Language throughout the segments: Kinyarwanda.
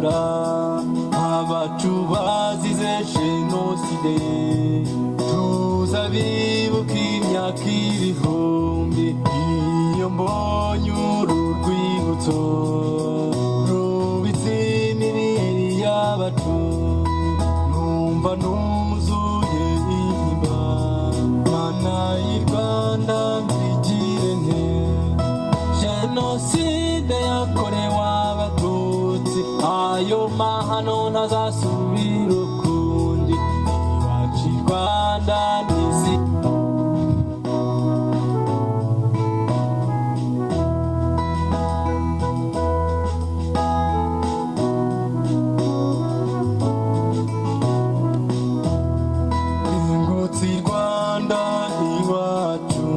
ndashavura abacu bazize jenoside tuzabibuka imyaka ibihumbi iyo mbonye uru rwibutso rubitse imibiri y'abacu numva nuzuye intimba mana y'i Rwanda mbigire nte jenoside yakorewe abatutsi ayo mahano ntazasubira ukundi iwacu i Rwanda n'isi ingutsi i Rwanda iwacu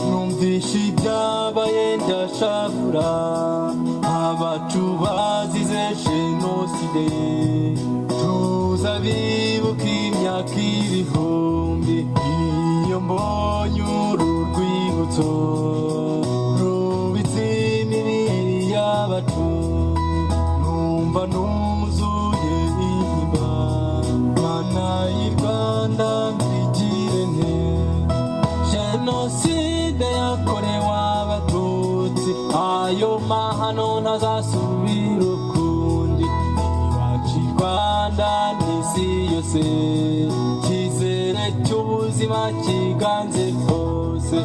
numvishe ibyabaye ndashavura abacu bazize jenoside tuzabibuka imyaka ibihumbi iyo mbonye uru rwibutso rubitse imibiri y'abacu numva nuzuye intimba mana y'i Rwanda mbigire nte jenoside yakorewe abatutsi ayo mahano ntazasubira ukundi iwacu i Rwanda n'isi yose icyizere cy'ubuzima kiganze hose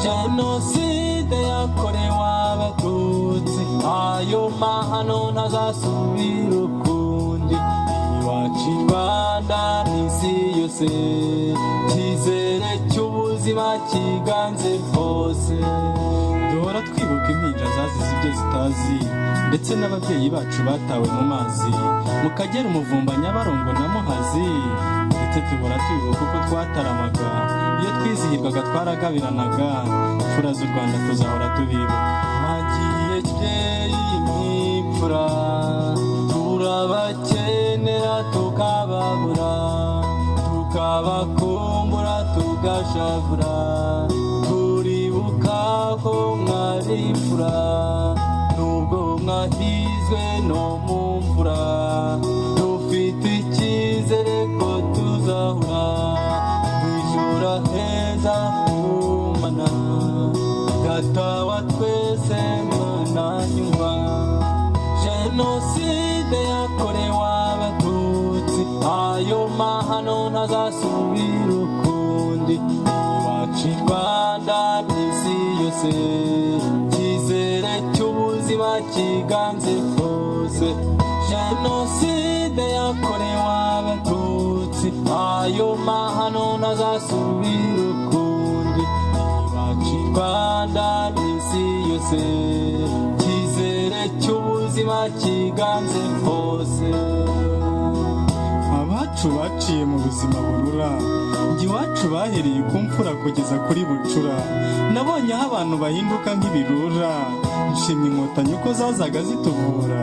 jenoside yakorewe abatutsi ayo mahano ntazasubira ukundi iwacu i Rwanda n'isi yose icyizere cy'ubuzima kiganze hose duhora twibuka impinja zazize ibyo zitazi ndetse n'ababyeyi bacu batawe mu mazi mu Kagera Umuvumba Nyabarongo na Muhazi ndetse tubora twibuka uko twataramaga iyo twizihirwaga twaragabiranaga imfura z'u Rwanda tuzahora tubibuka hagiye kibyeyi nk'imfura turabakenera tukababura tukabakumbura tugashavura turibuka ko mwari imfura nubwo mwahizwe no mu mvura dufite icyizere ko tuzahura kwishura heza kumana data wa twese mwana nyuma jenoside yakorewe abatutsi ayo mahano ntazasubira ukundi iwacu i Rwanda n'isi yose icyizere cy'ubuzima kiganze hose jenoside yakorewe abatutsi ayo mahano ntazasubira ukundi iwacu i Rwanda n'isi yose icyizere cy'ubuzima kiganze hose abacu baciye mu buzima burura iwacu bahereye ku mfura kugeza kuri bucura nabonye aho abantu bahinduka nk'ibirura nshimye inkotanyi uko zazaga zituvura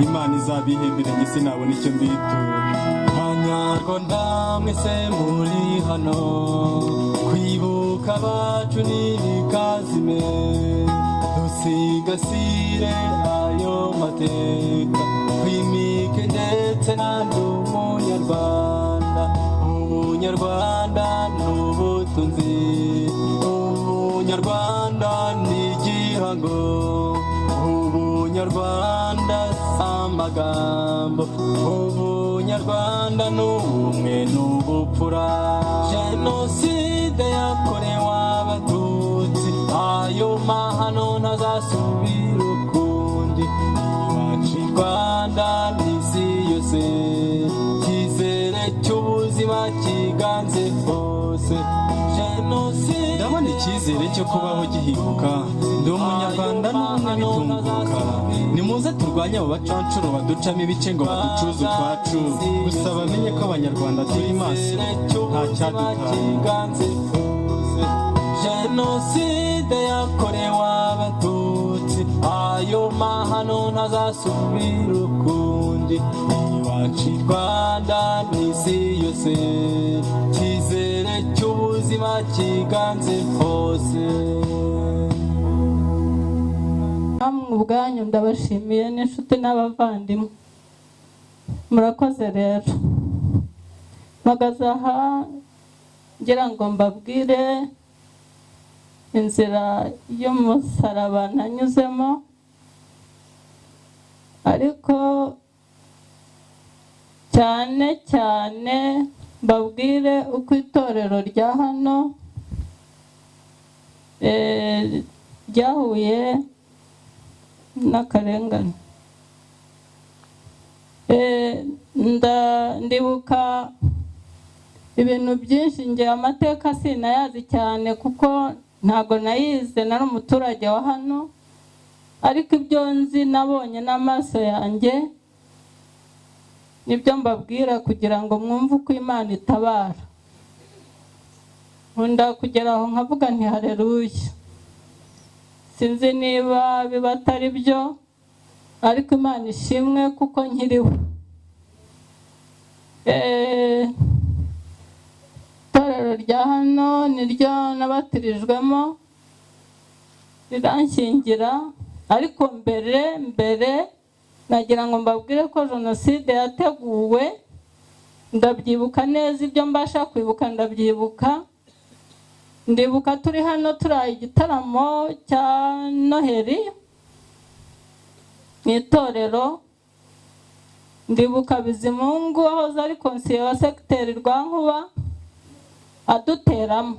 Imana izabihembere njye sinabona icyo mbitura Banyarwanda mwese muri hano kwibuka abacu ntibikazime dusigasire ayo mateka twimike ndetse n'andi umunyarwanda ubunyarwanda n'ubutunzi ubunyarwanda n'igihango ubunyarwanda amagambo ubunyarwanda n'ubumwe n'ubupfura jenoside yakorewe abatutsi ayo mahano ntazasubira ukundi iwacu i Rwanda n'isi yose icyizere cy'ubuzima kiganze hose jenoside ndabona icyizere cyo kubaho gihinduka ndi umunyarwanda n'ubumwe bitunguka nimuze turwanye abo bacancuro baducamo ibice ngo baducuze utwacu gusa bamenye ko abanyarwanda turi maso nta cyadutanga jenoside yakorewe abatutsi ayo mahano ntazasubira ukundi iwacu i Rwanda n'isi yose icyizere cy'ubuzima kiganze hose namwe ubwanyu ndabashimiye n'inshuti n'abavandimwe Murakoze rero, mpagaze aha ngira ngo mbabwire inzira y'umusaraba nanyuzemo, ariko cyane cyane mbabwire uko itorero rya hano ryahuye n'akarengane. Ndibuka ibintu byinshi, nge amateka sinayazi cyane kuko ntago nayize, nari umuturage wa hano, ariko ibyo nzi nabonye n'amaso yanjye nibyo mbabwira kugira ngo mwumve uko Imana itabara. Nkunda kugera aho nkavuga nti haleluya. Sinzi niba biba atari byo, ariko Imana ishimwe kuko nkiriho. Itorero rya hano niryo nabatirijwemo, riranshyingira, ariko mbere nagira ngo mbabwire ko jenoside yateguwe, ndabyibuka neza, ibyo mbasha kwibuka ndabyibuka. Ndibuka turi hano turi igitaramo cya Noheri mu itorero. Ndibuka Bizimungu wahoze ari konseye wa segiteri Rwankuba aduteramo,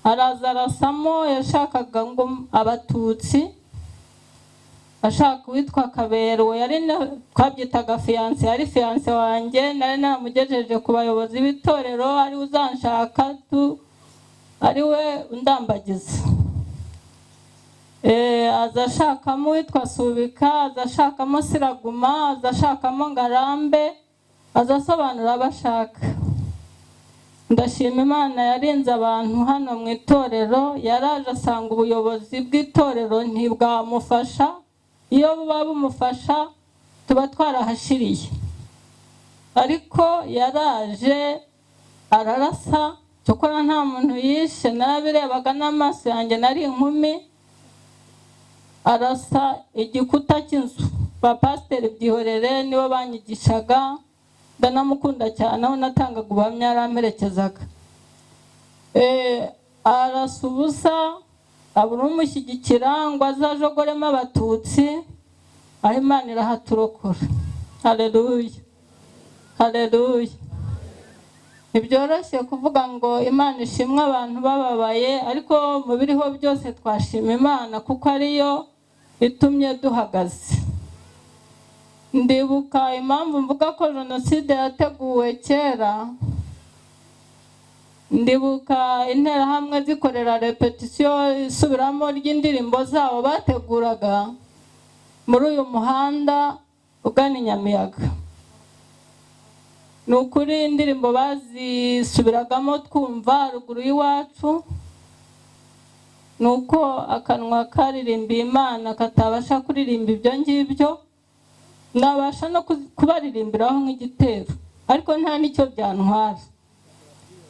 araza arasamo, yashakaga ngo abatutsi, ashaka uwitwa Kaberu, yari twabyitaga fiyanse, yari fiyanse wanjye, nari namugejeje ku bayobozi b'itorero, ari uzanshaka ari we undambagiza. Aza ashakamo uwitwa Subika, aza ashakamo Siraguma, aza ashakamo Ngarambe, aza asobanura abashaka. Ndashima Imana yarinze abantu hano mu itorero, yaraje asanga ubuyobozi bw'itorero ntibwamufasha, iyo buba bumufasha tuba twarahashiriye, ariko yaraje ararasa, cyokora nta muntu yishe, narabirebaga n'amaso yanjye, nari inkumi. Arasa igikuta cy'inzu, Pasiteri Byihorere nibo banyigishaga, ndanamukunda cyane, aho natangaga ubuhamya yaramperekezaga. Arasa ubusa, abura umushyigikira ngo azajogoremo abatutsi, aho Imana irahaturokora. Haleluya, haleluya. Ntibyoroshye kuvuga ngo Imana ishimwe abantu bababaye, ariko mu biriho byose twashima Imana kuko ariyo itumye duhagaze. Ndibuka impamvu mvuga ko jenoside yateguwe kera. Ndibuka interahamwe zikorera repetisiyo, isubiramo ry'indirimbo zabo bateguraga muri uyu muhanda ugana i Nyamiyaga. Ni ukuri indirimbo bazisubiragamo twumva ruguru y'iwacu, nuko akanwa karirimbiye Imana katabasha kuririmba ibyo ngibyo, nabasha no kubaririmbiraho nk'igitero, ariko nta n'icyo byantwara.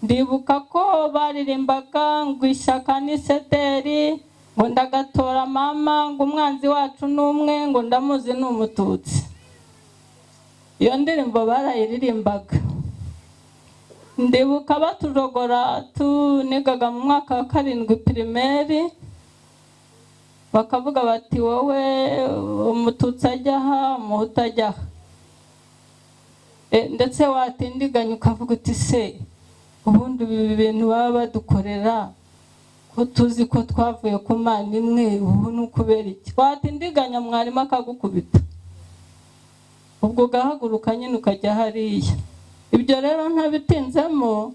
Ndibuka ko baririmbaga ngo ishyaka ni Sederi, ngo ndagatora mama, ngo umwanzi wacu ni umwe, ngo ndamuzi ni umututsi. Iyo ndirimbo barayiririmbaga. Ndibuka batujogora, tunigaga mu mwaka wa 7 primaire, bakavuga bati wowe umututsi ajya aha, umuhutu ajya aha. Ndetse watindiganya ukavuga uti se ubundi ibi bintu baba badukorera ko tuzi ko twavuye ku Mana imwe, ubu ni ukubera iki? Watindiganya mwarimu akagukubita, ubwo ugahaguruka nyine ukajya hariya. Ibyo rero ntabitinzemo,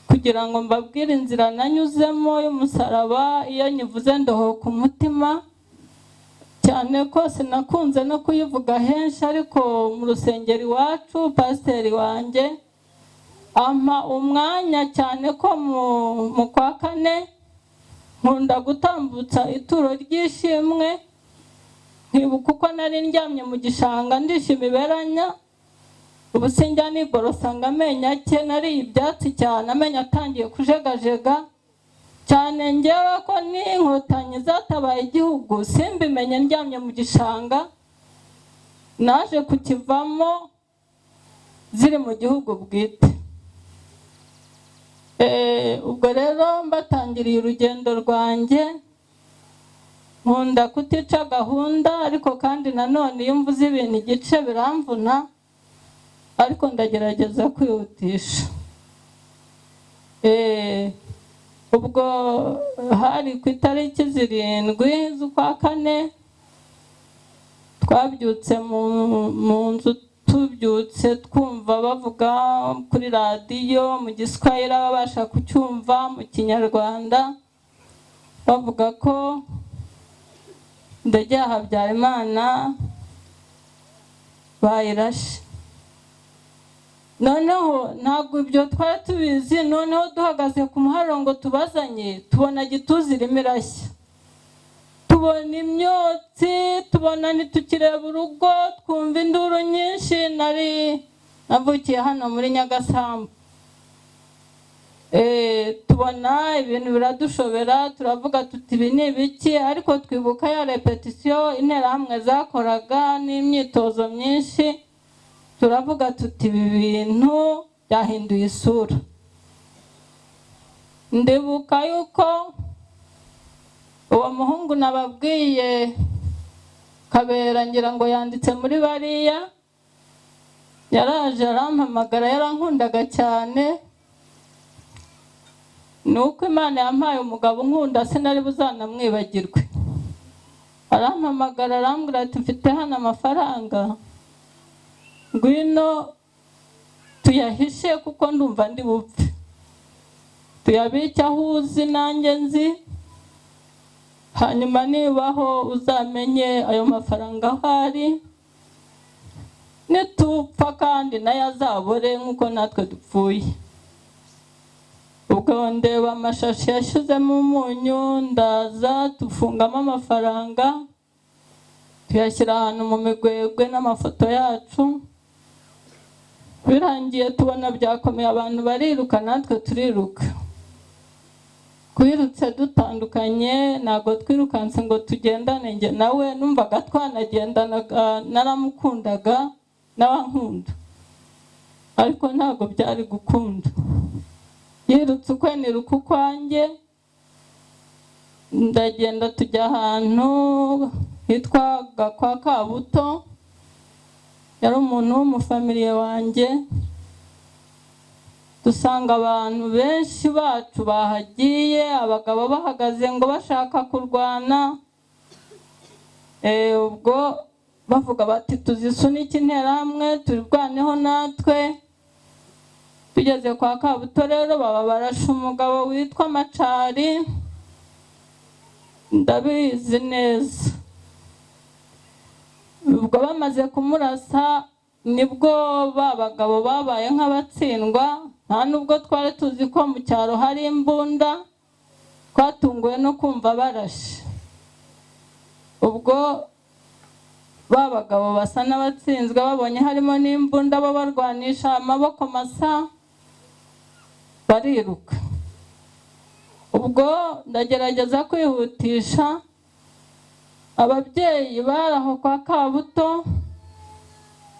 kugira ngo mbabwire inzira nanyuzemo y'umusaraba. Iyo nyivuze ndohoka umutima cyane ko sinakunze no kuyivuga henshi, ariko mu rusengero iwacu pasiteri wanjye ampa umwanya cyane ko mu kwa 4 nkunda gutambutsa ituro ry'ishimwe. Nkibuka uko nari ndyamye mu gishanga ndishima iberanya, ubu sinjya niborosa ngo amenyo ake, nari ibyatsi cyane, amenyo atangiye kujegajega cyane. Ngewe ko n'inkotanyi zatabaye igihugu simbimenye, ndyamye mu gishanga naje kukivamo ziri mu gihugu bwite. Ubwo rero mbatangiriye urugendo rwanjye, nkunda kutica gahunda, ariko kandi nanone iyo mvuze ibintu igice biramvuna, ariko ndagerageza kwihutisha. Ubwo hari ku itariki 7 z'ukwa 4, twabyutse mu nzu, tubyutse twumva bavuga kuri radiyo mu Giswahili, ababasha kucyumva mu Kinyarwanda, bavuga ko indege ya Habyarimana bayirashe. Noneho ntabwo ibyo twari tubizi, noneho duhagaze ku muharuro ngo tubazanye, tubona gituzi irimo irashya, tubona imyotsi, tubona ntitukireba urugo, twumva induru nyinshi. Navukiye hano muri Nyagasambu. Tubona ibintu biradushobera, turavuga tuti ibi ni ibiki, ariko twibuka ya repetition interahamwe zakoraga n'imyitozo myinshi, turavuga tuti ibi bintu byahinduye isura. Ndibuka yuko uwo muhungu nababwiye Kabera, ngira ngo yanditse muri bariya, yaraje arampamagara, yarankundaga cyane. Nuko Imana yampaye umugabo nkunda, sinari buzanamwibagirwe. Arampamagara arambwira ati mfite hano amafaranga, ngwino tuyahishe kuko ndumva ndi bupfe, tuyabike aho uzi nanjye nzi, hanyuma nibaho uzamenye ayo mafaranga aho ari, nitupfa kandi nayo azabore nk'uko natwe dupfuye. Ubwo ndeba amashashi yashizemo umunyu, ndaza tufungamo amafaranga, tuyashyira ahantu mu migwegwe n'amafoto yacu. Birangiye tubona byakomeye, abantu bariruka, natwe turiruka. Twirutse dutandukanye, ntabwo twirukanse ngo tugendane. Njye nawe numvaga twanagendanaga, naramukundaga n'abankunda, ariko ntabwo byari gukunda. Yirutse ukwe niruka ukwanjye, ndagenda tujya ahantu hitwaga kwa Kabuto, yari umuntu w'umufamiliye wanjye. Dusanga abantu benshi bacu bahagiye, abagabo bahagaze ngo bashaka kurwana. Ubwo bavuga bati tuzisunike interahamwe turwaneho natwe. Tugeze kwa Kabuto rero baba barashe umugabo witwa Macari, ndabizi neza. Ubwo bamaze kumurasa nibwo babagabo babaye nk'abatsindwa, nta nubwo twari tuzi ko mu cyaro hari imbunda, twatunguwe no kumva barashe. Ubwo babagabo basa n'abatsinzwe, babonye harimo n'imbunda, bo barwanisha amaboko masa, bariruka. Ubwo ndagerageza kwihutisha, ababyeyi baraho kwa Kabuto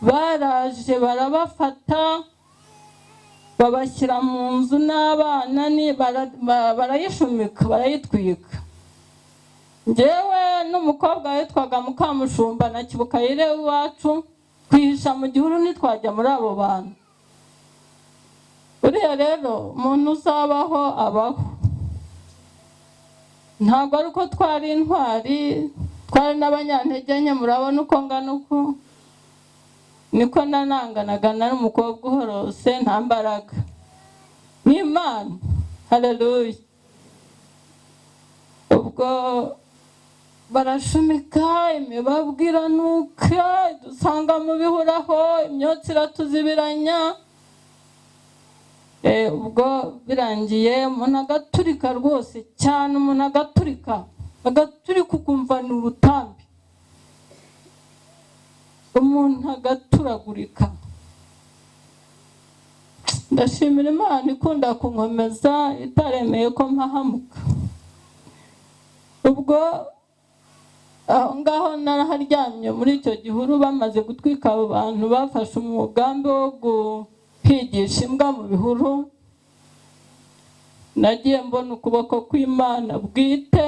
baraje barabafata, babashyira mu nzu n'abana, barayishumika, barayitwika. Njyewe n'umukobwa witwaga Mukamushumba na Kibukayire iwacu, twihisha mu gihuru ntitwajya muri abo bantu. Uriya rero umuntu uzabaho abaho. Ntabwo ari uko twari intwari, twari n'abanyantege nke, murabona uko ngana uko, niko nananganaga, nari umukobwa uhorose nta mbaraga. Ni Imana, haleluya. Ubwo barashumika, imibabwa iranuka, dusanga mu bihuraho, imyotsi iratuzibiranya. Ubwo birangiye umuntu agaturika rwose cyane, umuntu agaturika ukumva ni urutambi, umuntu agaturagurika. Ndashimira Imana ikunda kunkomeza, itaremeye ko mpahamuka. Ubwo aho ngaho naraharyamye muri icyo gihuru, bamaze gutwika abo bantu bafashe umugambi wo guhigisha imbwa mu bihuru. Nagiye mbona ukuboko kw'Imana bwite.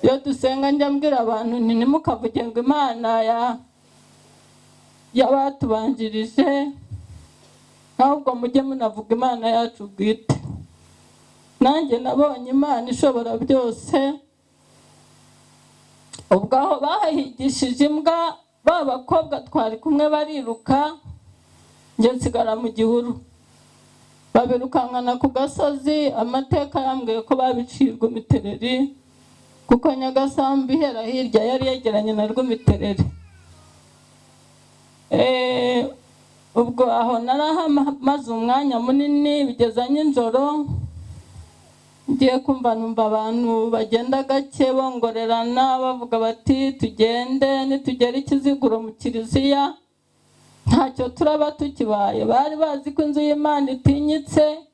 Iyo dusenga njya mbwira abantu nti ntimukavuge ngo Imana y'abatubanjirije, ahubwo mujye munavuga Imana yacu bwite. Nanjye nabonye Imana ishobora byose. Ubwo aho bahigishije imbwa, ba bakobwa twari kumwe bariruka, njye nsigara mu gihuru. Babirukankana ku gasozi, amateka yambwiye ko babiciye Rwimitereri, kuko Nyagasambu ihera hirya yari yegeranye na Rwimitereri. Ubwo aho narahamaze umwanya munini, bigeza nijoro. Ngiye kumva numva abantu bagenda gake bongorerana bavuga bati tugende, nitugera Ikiziguro mu kiliziya ntacyo turaba tukibaye. Bari bazi ko inzu y'Imana itinyitse,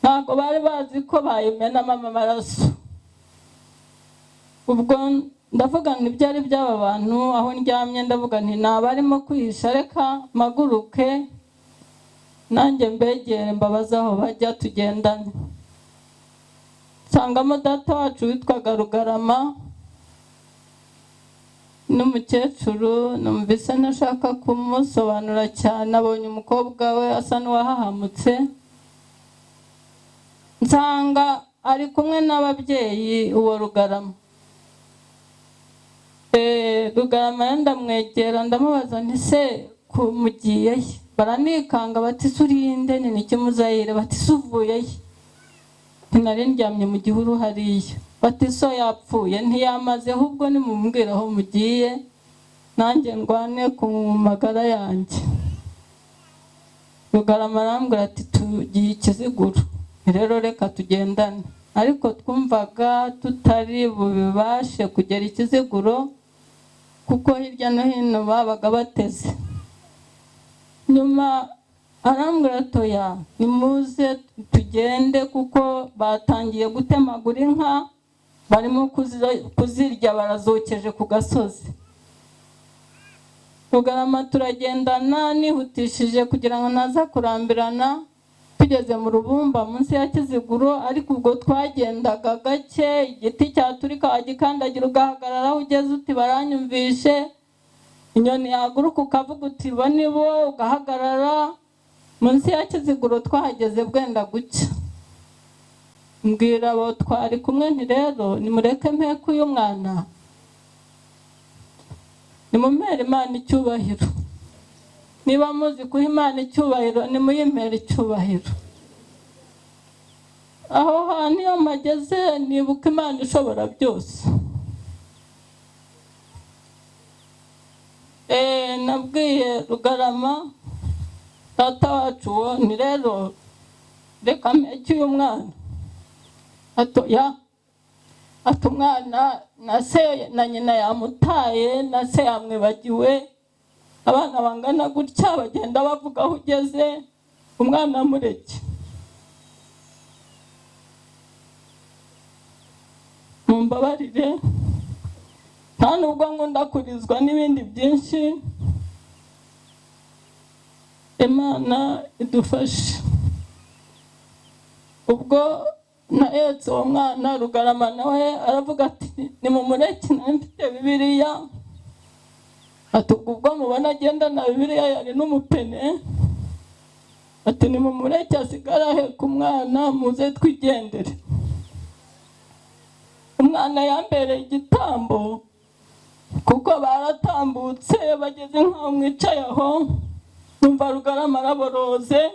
ntabwo bari bazi ko bayimenamo amaraso. Ubwo ndavuga nti byari by'aba bantu, aho ndyamye ndavuga nti nabarimo kwihisha, reka maguruke nanjye mbegere mbabaza aho bajya tugendane. Nsangamo data wacu witwaga Rugarama n'umukecuru. Numvise ntashaka kumusobanura cyane, abonye umukobwa we asa n'uwahahamutse. Nsanga ari kumwe n'ababyeyi uwo Rugarama. Rugarama ndamwegera ndamubaza nti se mugiye he? Baranikanga bati surinde ni niki muzayire, bati suvuye he? Nari ndyamye mu gihuru hariya. Bati so yapfuye ntiyamaze, ahubwo nimumbwira aho mugiye nanjye ndwane ku magara yanjye. Rugarama arambwira ati tugiye Ikiziguro, rero reka tugendane. Ariko twumvaga tutari bubashe kugera Ikiziguro kuko hirya no hino babaga bateze. Nyuma arambwira toya nimuze tugende kuko batangiye gutemagura inka, barimo kuzirya barazokeje ku gasozi. Rugarama turagendana nihutishije kugira ngo naza kurambirana. Tugeze mu Rubumba munsi ya Kiziguro, ariko ubwo twagendaga gake, igiti cyaturika wagikandagira ugahagarara aho ugeze uti baranyumvishe. Inyoni yaguruka ukavuga uti bo nibo, ugahagarara. Munsi ya Kiziguro twahageze bwenda gucya. Mbwira abo twari kumwe nti rero nimureke mpeke uyu mwana, nimumere Imana icyubahiro. Niba muzi kuha Imana icyubahiro nimuyimere icyubahiro. Aho hantu iyo mageze nibuka Imana ishobora byose. Nabwiye Rugarama data wacu uwo ni rero reka mpeke uyu mwana. Atoya ati umwana na se na nyina yamutaye, na se yamwibagiwe. Abana bangana gutya bagenda bavuga aho ugeze, umwana mureke. Mumbabarire, nta nubwo nkunda kurizwa n'ibindi byinshi. Imana idufashe. Ubwo nahetse uwo mwana, Rugarama nawe aravuga ati nimumureke nari mfite Bibiliya. Ati ubwo mubona agenda na Bibiliya yari n'umupene. Ati nimumureke asigara aheka umwana muze twigendere. Umwana yambereye igitambo kuko baratambutse bageze nk'aho mwicaye aho. Numva Rugarama araboroze,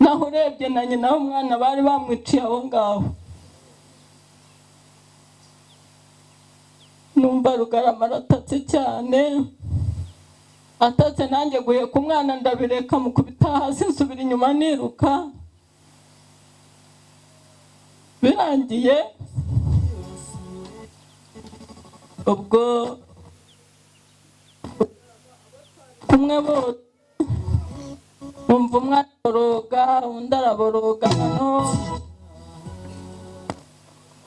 naho urebye na nyina w'umwana bari bamwiciye aho ngaho. Numva Rugarama aratatse cyane, atatse nanjye guheka umwana ndabireka mukubita hasi nsubira inyuma niruka. Birangiye ubwo kumwe bose numva umwana aboroga, undi araboroga. Hano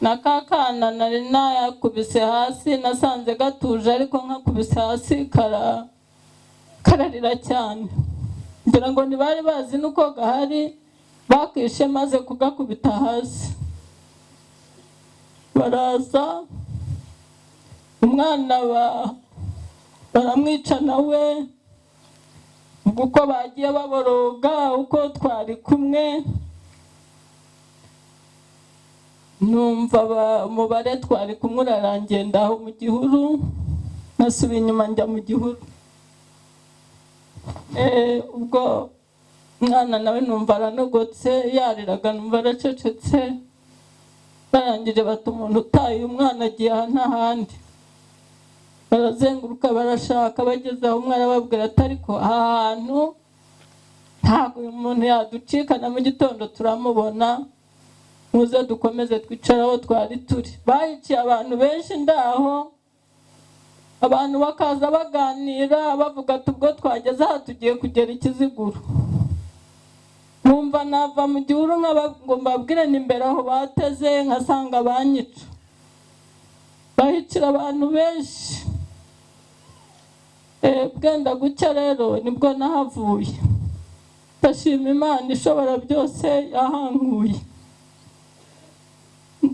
n'akakana nari nakubise hasi, nasanze gatuje ariko nkakubise hasi kararira cyane, ngira ngo ntibari bazi nuko gahari, bakishe maze kugakubita hasi. Baraza umwana baramwica nawe, uko bagiye baboroga uko twari kumwe, numva umubare twari kumwe urarangiye, ndaho mu gihuru, nasubiye inyuma njya mu gihuru. Ubwo umwana nawe numva aranogotse, yariraga numva aracecetse, barangije bata umuntu utaye umwana agiye aha n'ahandi, barazenguruka barashaka, bageze aho umwe arababwira ati ariko aha hantu ntabwo uyu muntu yaducika, na mu gitondo turamubona, muze dukomeze twicare aho twari turi. Bahiciye abantu benshi ndaho, abantu bakaza baganira bavuga ati ubwo twageze aha tugiye kugera Ikiziguro. Numva nava mu gihuru ngo mbabwire n'imbere aho bateze, nkasanga banyica. Bahicira abantu benshi. Bwenda gucya rero nibwo nahavuye. Ndashima Imana ishobora byose yahankuye.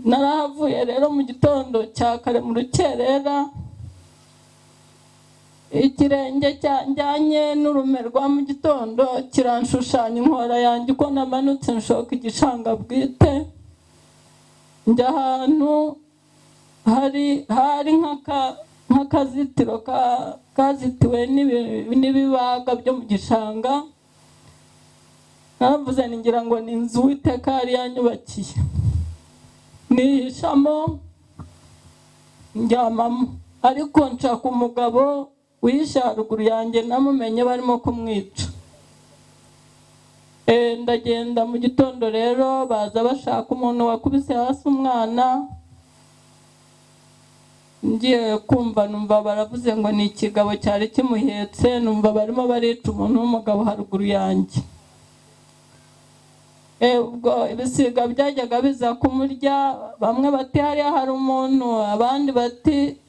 Narahavuye rero mu gitondo cya kare mu rukerera, ikirenge cyanjyanye n'urume rwa mu gitondo kiranshushanya inkora yanjye uko namanutse nshoka igishanga bwite, njya ahantu hari nk'akazitiro kazitiwe n'ibibaga byo mu gishanga. Naravuze ngira ngo ni inzu Uwiteka yari yanyubakiye, nihishamo njyamamo, ariko nshaka umugabo wihishe haruguru yanjye, namumenye barimo kumwica. Ndagenda mu gitondo rero, baza bashaka umuntu wakubise hasi umwana, ngiye kumva numva baravuze ngo ni ikigabo cyari kimuhetse, numva barimo barica umuntu w'umugabo haruguru yanjye. Ubwo ibisiga byajyaga biza kumurya, bamwe bati hariya hari umuntu, abandi bati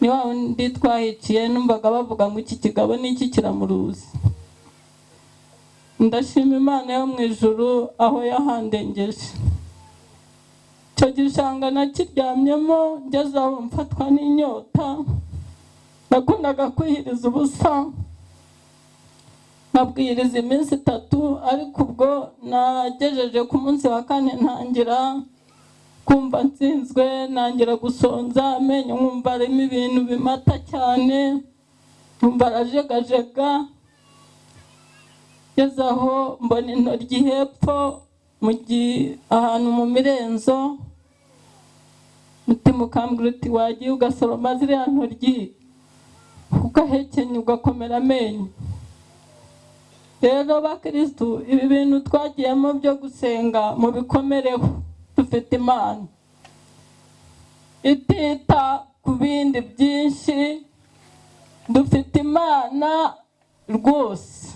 ni wa wundi twahiciye. Numvaga bavuga ngo iki kigabo ni iki kiramuruzi. Ndashima Imana yo mu ijuru aho yahandengeje. Icyo gishanga nakiryamyemo, ngeze aho mfatwa n'inyota, nakundaga kwihiriza ubusa, nkabwiriza iminsi 3, ariko ubwo nagejeje ku munsi wa 4 ntangira kumva nsinzwe, nangira gusonza, amenyo nkumva arimo ibintu bimata cyane, nkumva arajegajega. Ngeze aho mbona intoryi hepfo ahantu mu mirenzo, mutima ukambwira uti wagiye ugasoroma ziriya ntoryi kuko ahekenye ugakomera amenyo. Rero bakristu, ibi bintu twagiyemo byo gusenga mubikomereho, dufite Imana itita ku bindi byinshi, dufite Imana rwose.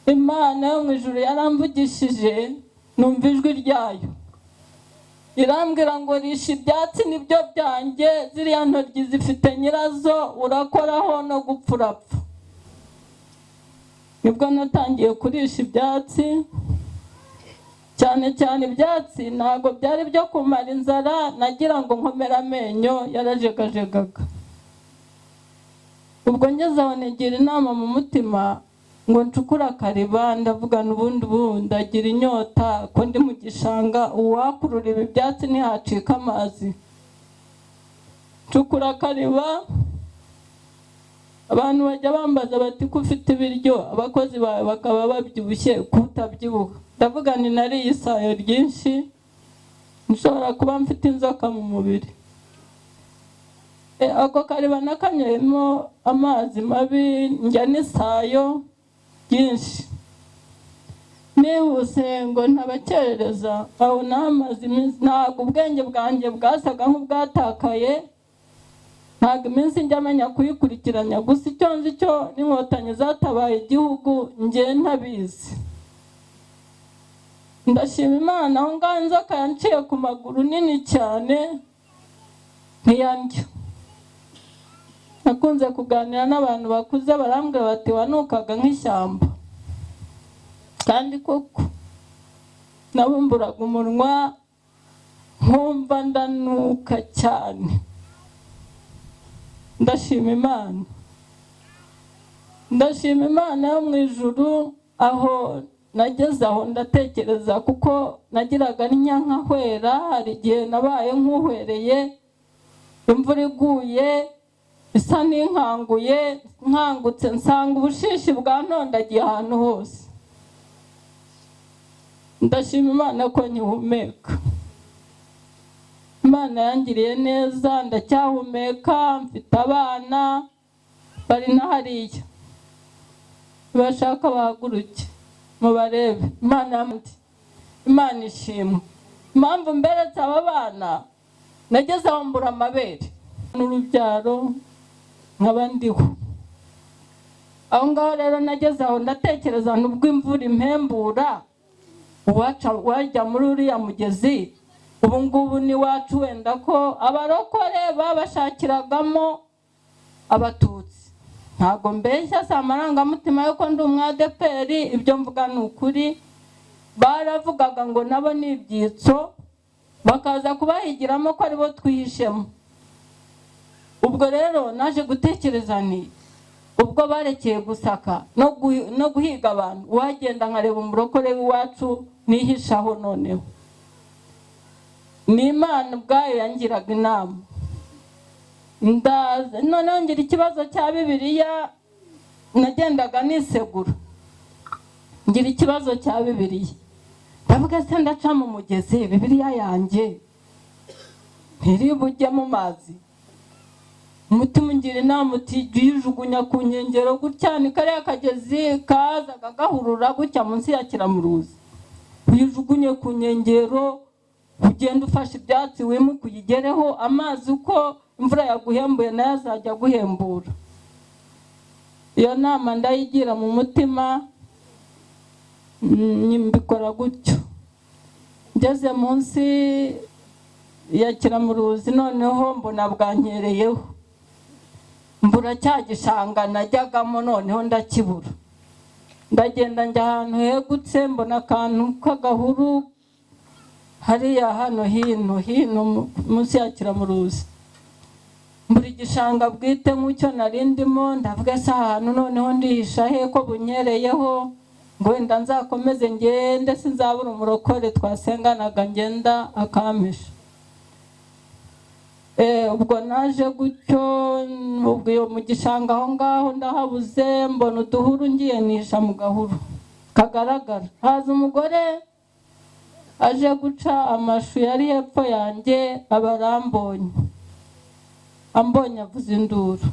Imana yo mu ijuru yaramvugishije, numva ijwi ryayo irambwira ngo risha ibyatsi nibyo byanjye, ziriya ntoryi zifite nyirazo, urakoraho no gupfurapfa. Nibwo natangiye kurisha ibyatsi, cyane cyane ibyatsi ntabwo byari byo kumara inzara, nagira ngo nkomere amenyo yarajegajegaga. Ubwo ngeze aho nigira inama mu mutima ngo ncukure akariba, ndavuga n'ubundi ndagira inyota ko ndi mu gishanga, uwakurura ibi byatsi ntihacika amazi. Ncukura akariba, abantu bajya bambaza bati ko ufite ibiryo, abakozi bawe bakaba babyibushye kutabyibuha. Ndavuga ni nariye isayo ryinshi, nshobora kuba mfite inzoka mu mubiri. Ako kariba nakanyemo amazi mabi, njya n'isayo byinshi. Nihuse ngo ntabakerereza, aho namaze iminsi, ntabwo ubwenge bwanjye bwasaga nk'ubwatakaye, ntabwo iminsi njya amenya kuyikurikiranya. Gusa icyo nzi cyo n'inkotanyi zatabaye igihugu, njye ntabizi. ndashima Imana aho ngaho inzoka yanciye ku maguru nini cyane ntiyandya. Nakunze kuganira n'abantu bakuze barambwira bati wanukaga nk'ishyamba, kandi koko nabumburaga umunwa nkumva ndanuka cyane. Ndashima Imana, ndashima Imana yo mu ijuru. Aho nageze aho ndatekereza, kuko nagiraga n'inyankahwera, hari igihe nabaye nk'uhwereye, imvura iguye isa n'inkanguye, nkangutse nsanga ubushishi bwantondagiye ahantu hose. Ndashima Imana ko nkihumeka. Imana yangiriye neza, ndacyahumeka, mfite abana bari na hariya, bashaka bahaguruke mubarebe. Imana ishimwe. Impamvu mberetse aba bana, nageze aho mbura amabere n'urubyaro nkaba ndiho. Aho ngaho rero nageze aho ndatekereza, nubwo imvura impembura, wajya muri uriya mugezi, ubu ngubu ni wacu, wenda ko abarokore babashakiragamo Abatutsi. Ntago mbeshya, si amarangamutima yuko ndi umwadeperi, ibyo mvuga ni ukuri. Baravugaga ngo nabo ni ibyitso, bakaza kubahigiramo ko aribo twihishemo. Ubwo rero naje gutekereza nti, ubwo barekeye gusaka no guhiga abantu, wagenda nkareba umurokore w'iwacu nihishaho. Noneho ni Imana ubwayo yangiraga inama. Noneho ngira ikibazo cya Bibiliya, nagendaga nisegura, ngira ikibazo cya Bibiliya. Ndavuga se ndaca mu mugezi, Bibiliya yanjye ntiri bujye mu mazi. Umutima ungira inama uti jya uyijugunya ku nkengero gutya, ni kariya kagezi kazaga gahurura gutya munsi ya Kiramuruzi, uyijugunye ku nkengero, ugenda ufashe ibyatsi wimuke uyigereho, amazi uko imvura yaguhembuye nayo azajya guhembura. Iyo nama ndayigira mu mutima, mbikora gutyo. Ngeze munsi ya Kiramuruzi, noneho mbona bwankereyeho, mbura cya gishanga najyagamo, noneho ndakibura. Ndagenda njya ahantu hegutse, mbona akantu k'agahuru hariya hano hino munsi ya Kiramuruzi. Mbura igishanga bwite nk'ucyo narindimo, ndavuga se ahantu noneho ndihisha he ko bunyereyeho, ngo wenda nzakomeze ngende sinzabura umurokore twasenganaga ngenda akampisha. Ubwo naje gutyo, ubwo mu gishanga aho ngaho ndahabuze, mbona uduhuru ngiye nisha mu gahuru kagaragara. Haza umugore aje guca amashu yari hepfo yanjye, abarambonye, ambonye avuza induru.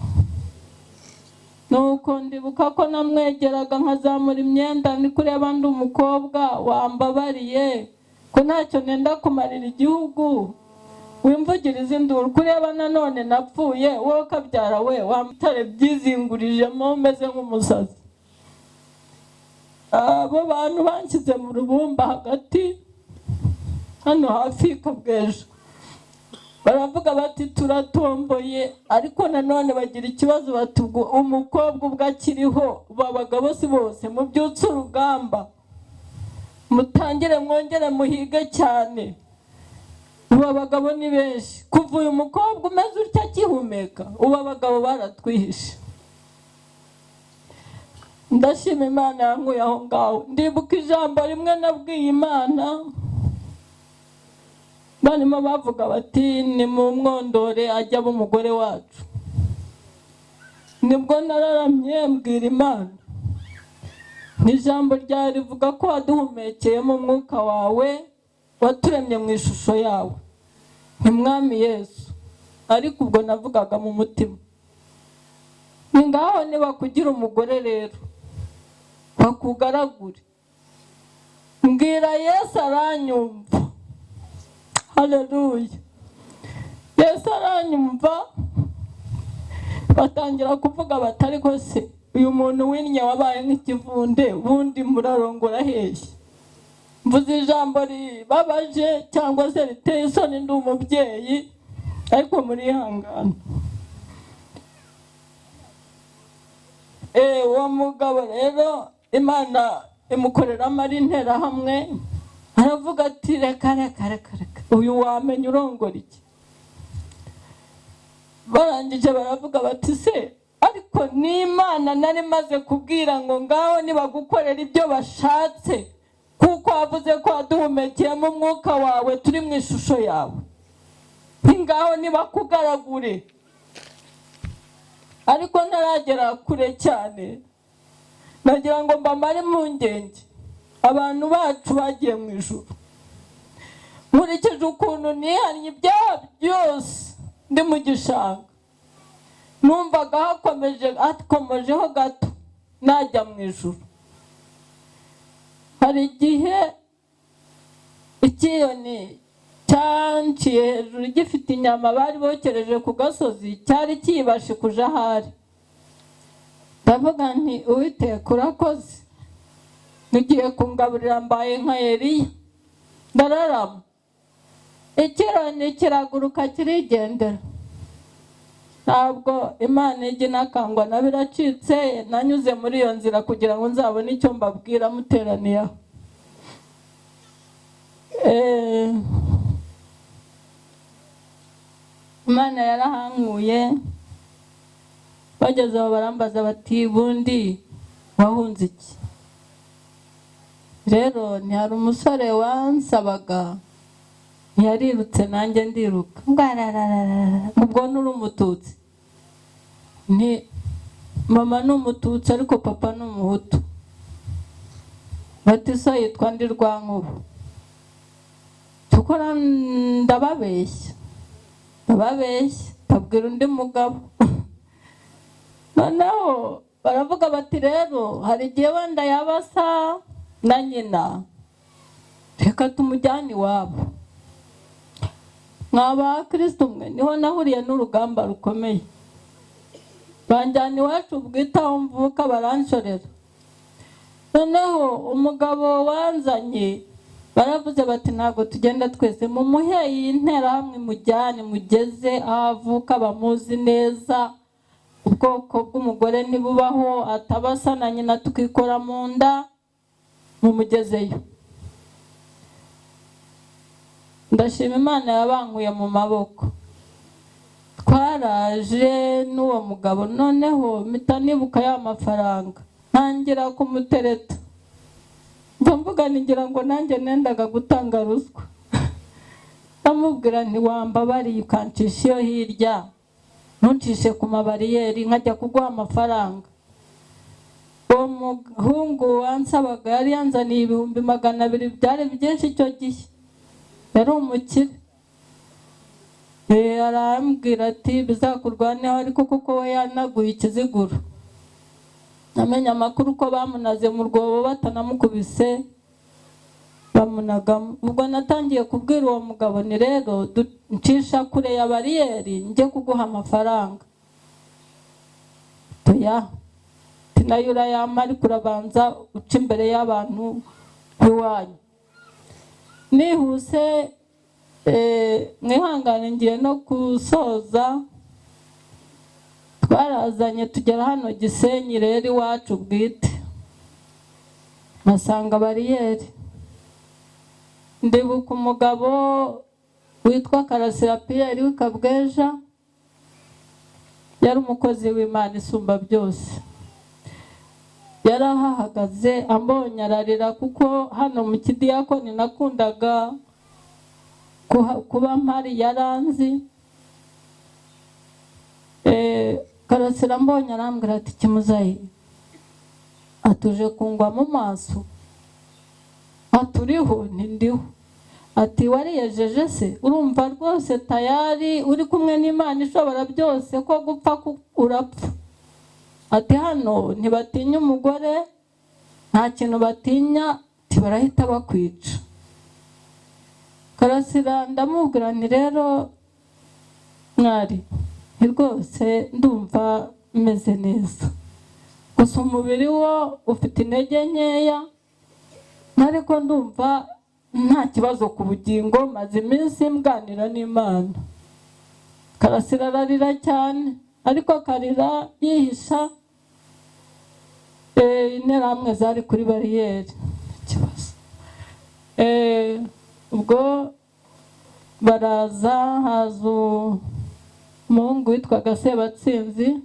Nuko ndibuka ko namwegeraga nkazamura imyenda, ni kureba ndi umukobwa, wambabariye ko ntacyo nenda kumarira igihugu, wimvugiriza induru, kureba nanone napfuye, wowe kabyara we wamutare byizingurijemo umeze nk'umusazi. Abo bantu banshyize mu rubumba hagati hano hafi Kabwejo, baravuga bati turatomboye, ariko nanone bagira ikibazo bati umukobwa ubwo akiriho, babagabo si bose mubyutse urugamba, mutangire mwongere muhige cyane, ubu abagabo ni benshi. Kuva uyu mukobwa umeze utya akihumeka, ubu abagabo baratwihishe. Ndashima Imana yankuye aho ngaho. Ndibuka ijambo rimwe nabwiye Imana, barimo bavuga bati ni mu mwondore ajya b'umugore wacu. Nibwo nararamye mbwira Imana, n'ijambo ryawe rivuga ko waduhumekeyemo umwuka wawe, waturemye mu ishusho yawe, ni Mwami Yesu. Ariko ubwo navugaga mu mutima, ni ngaho nibakugira umugore rero bakugaragure. Mbwira Yesu aranyumva. Haleluya. Yesu aranyumva. Batangira kuvuga batari ko se uyu muntu winnye wabaye nk'ikivunde, bundi murarongora hehe? mvuze ijambo ribabaje cyangwa se riteye isoni, ndi umubyeyi ariko murihangana. Uwo mugabo rero Imana imukoreramo ari interahamwe, aravuga ati reka reka reka reka, uyu wamenya urongora iki? Barangije baravuga bati se ariko n'Imana nari maze kubwira ngo ngaho nibagukorera ibyo bashatse, kuko wavuze ko waduhumekeyemo umwuka wawe turi mu ishusho yawe, ngaho nibakugaragure. Ariko ntaragera kure cyane, nagira ngo mbamare impungenge abantu bacu bagiye mu ijuru. Nkurikije ukuntu nihannye ibyaha byose ndi mu gishanga, numvaga hakomejeho gato najya mu ijuru. Hari igihe ikiyoni cyanciye hejuru gifite inyama bari bokereje ku gasozi, cyari kiyibashe kuja ahari. Ndavuga nti Uwiteka urakoze, nugiye kungaburira mbaye nka Eliya. Ndararama, ikironi kiraguruka kirigendera. Ntabwo Imana ijya inakangwa na biracitse, nanyuze muri iyo nzira kugira ngo nzabone icyo mbabwira muteraniyeho. Imana yarahankuye, bageze aho barambaza bati bundi wahunze iki? Rero ntihari umusore wansabaga, ntiyarirutse nanjye ndiruka. Ubwo nuri umututsi? Ni mama ni umututsi ariko papa ni umuhutu. Bati so yitwa Ndirwankuba. Tukora ndababeshya, babwira undi mugabo. Noneho baravuga bati rero hari igihe wenda yabasa na nyina, reka tumujyane iwabo. Mwaba Kristo mwe, niho nahuriye n'urugamba rukomeye. Banjyana iwacu bwitaho mvuka, baranshorera. Noneho umugabo wanzanye baravuze bati ntabwo tugenda twese, mumuhe iyi nterahamwe mujyane mugeze aho avuka bamuzi neza. Ubwoko bw'umugore ntibubaho, atabasa na nyina tukikora mu nda, mumugezeyo. Ndashima Imana yabankuye mu maboko. Twaraje n'uwo mugabo, noneho mpita nibuka ya mafaranga, ntangira kumutereta. Mvuga ngira ngo nanjye nendaga gutanga ruswa. Ndamubwira nti wambabariye ukancisha iyo hirya, ntuncishe ku mabariyeri nkajya kuguha amafaranga. Uwo muhungu wansabaga yari yanzaniye 200,000, byari byinshi icyo gihe, yari umukire. Arambwira ati bizakurwaneho, ariko kuko we yanaguye ikiziguro. Namenye amakuru ko bamunaze mu rwobo batanamukubise, bamunagamo. Ubwo natangiye kubwira uwo mugabo ni rero ncisha kure ya bariyeri njye kuguha amafaranga. Toya, nayo urayampa ariko urabanza uca imbere y'abantu b'iwanyu. Nihuse mwihangane ngiye no gusoza. Twarazanye tugera hano Gisenyi rero iwacu bwite, masanga bariyeri. Ndibuka umugabo witwa Karasira Pierre w'Ikabweja, yari umukozi w'Imana isumba byose. Yarahahagaze ambonye ararira, kuko hano mu kidiyakoni nakundaga kuba mpari, yaranzi. Karasira mbonye arambwira ati Kimuzayi, atuje kungwa mu maso? Aturiho? Ntindiho. Ati wariyejeje se? Urumva rwose tayari uri kumwe n'Imana ishobora byose ko gupfa urapfa? Ati hano ntibatinya umugore, nta kintu batinya, barahita bakwica. Karasira ndamubwira nti rero mwari, rwose ndumva meze neza, gusa umubiri wo ufite intege nkeya, ariko ndumva nta kibazo ku bugingo, maze iminsi mganira n'Imana. Karasira ararira cyane, ariko akarira yihisha. Interahamwe zari kuri bariyeri. Ikibazo ubwo baraza, haza umuhungu witwaga Sebatsinzi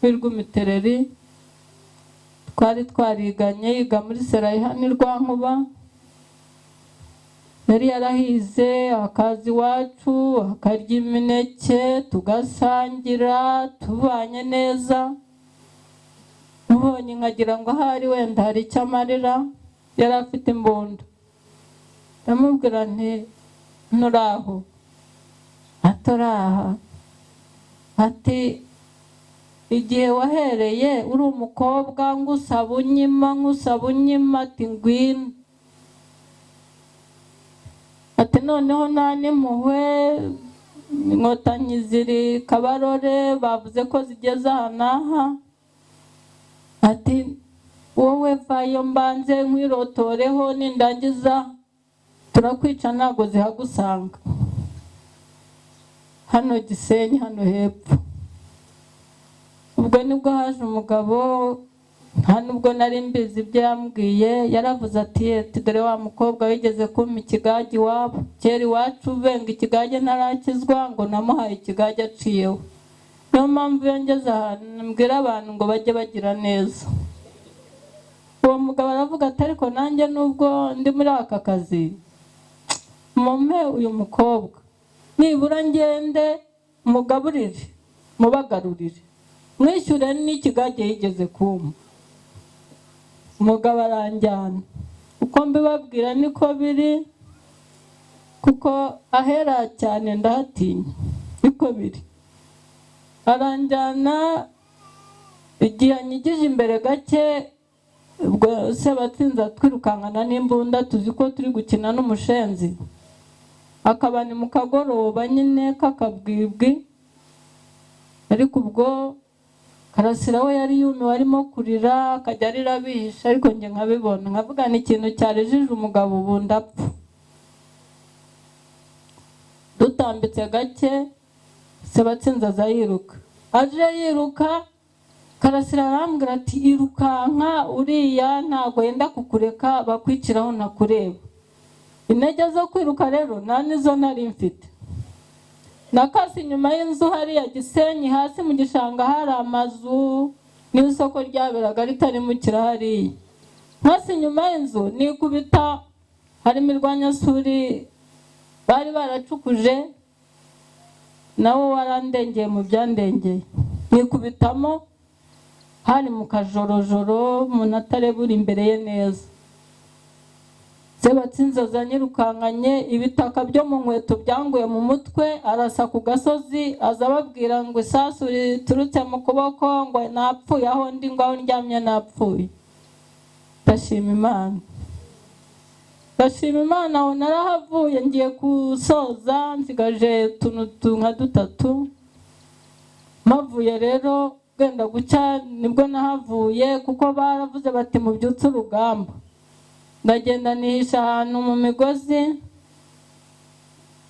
w'Irwimitereri, twari twariganye, yiga muri Serayihani Rwankuba. Yari yarahize, akaza iwacu akarya imineke, tugasangira, tubanye neza. Mubonye nkagira ngo ahari wenda hari icyo amarira, yari afite imbunda. Ndamubwira nti nturaho? Aturaha. Ati igihe wahereye uri umukobwa ngusaba unyima, ati ngwino. Ati noneho nta n'impuhwe, inkotanyi ziri Kabarore bavuze ko zigeze aha n'aha. Ati wowe vayo mbanze nkwirotoreho, nindangiza turakwica ntabwo zihagusanga. Hano Gisenyi, hano hepfo. Ubwo nibwo haje umugabo, nta nubwo nari mbizi ibyo yambwiye. Yaravuze ati dore wa mukobwa wigeze kumpa ikigage iwabo. Kera iwacu benga ikigage ntarakizwa, ngo namuhaye ikigage aciyeho. Niyo mpamvu iyo ngeze ahantu mbwira abantu ngo bajye bagira neza. Uwo mugabo aravuga ati ariko nanjye nubwo ndi muri aka kazi, mumpe uyu mukobwa, nibura ngende mugaburire, mubagarurire, mwishyure n'ikigage yigeze kumpa. Umugabo aranjyana. Uko mbibabwira niko biri, kuko ahera cyane ndahatinya. Niko biri. Aranjyana, igihe anyigije imbere gake, ubwo Sebatsinzi twirukankana n'imbunda, tuzi ko turi gukina n'umushenzi. Akaba ni mu kagoroba nyine k'akabwibwi. Ariko ubwo Karasira we yari yumiwe arimo kurira, akajya arira bihisha, ariko njye nkabibona, nkavuga ni ikintu cyarijije umugabo ubu ndapfa. Dutambitse gake, Sebatsinzi aza yiruka. Aje yiruka, Karasira arambwira ati irukanka, uriya ntabwo yenda kukureka, bakwiciraho nakureba. Intege zo kwiruka rero nta nizo nari mfite. Nakasi inyuma y'inzu hariya Gisenyi, hasi mu gishanga hari amazu n'isoko ryaberaga ritari mu kirahariya. Nkasi inyuma y'inzu nikubita, hari imirwanyasuri bari baracukuje, nawo warandengeye mu byandengeye. Nikubitamo, hari mu kajorojoro, umuntu atarebura imbere ye neza. Sebatsinzi azanyirukankanye, ibitaka byo mu nkweto byanguye mu mutwe, arasa ku gasozi, aza ababwira ngo isasu riturutse mu kuboko, ngo napfuye aho ndi, ngo aho ndyamye napfuye. Ndashima Imana. Ndashima Imana, aho narahavuye ngiye gusoza, nsigaje utuntu nka dutatu. Mavuye rero bwenda gucya nibwo nahavuye, kuko baravuze bati mubyutse urugamba. Ndagenda nihisha ahantu mu migozi,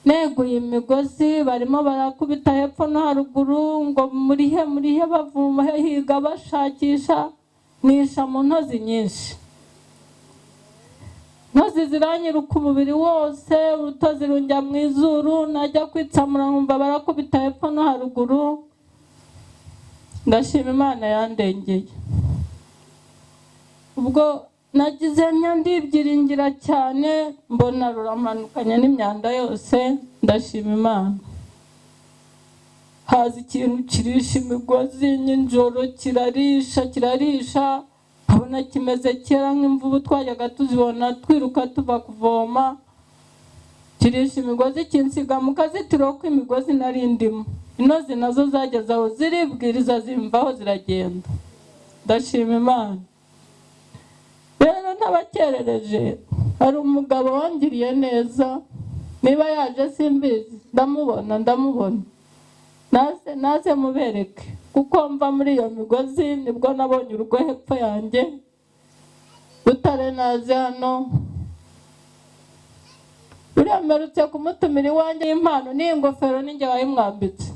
neguye imigozi, barimo barakubita hepfo no haruguru, ngo murihe bavuma higa bashakisha. Nihisha mu ntozi nyinshi. Ntozi ziranyiruka umubiri wose, urutozi runjya mu izuru, najya kwitsamura nkumva barakubita hepfo no haruguru. Ndashima Imana yandengeye. Ubwo nagize ndibyiringira cyane, mbona ruramanukanye n'imyanda yose. Ndashima Imana. Haza ikintu kirisha imigozi n'injoro, kirarisha, nkabona kimeze kera nk'imvubu twajyaga tuzibona twiruka tuva kuvoma. Kirisha imigozi, kinsiga mu kazitiro kw'imigozi nari ndimo. Intozi nazo zageze aho ziribwiriza, zimvaho ziragenda. Ndashima Imana. Rero ntabakerereje, hari umugabo wangiriye neza, niba yaje simbizi, ndamubona. Naze mubereke, kuko mva muri iyo migozi nibwo nabonye urugo hepfo yanjye. Butare naze hano, uriya mperutse kumutumira iwanjye impano n'ingofero ninjye wayimwambitse.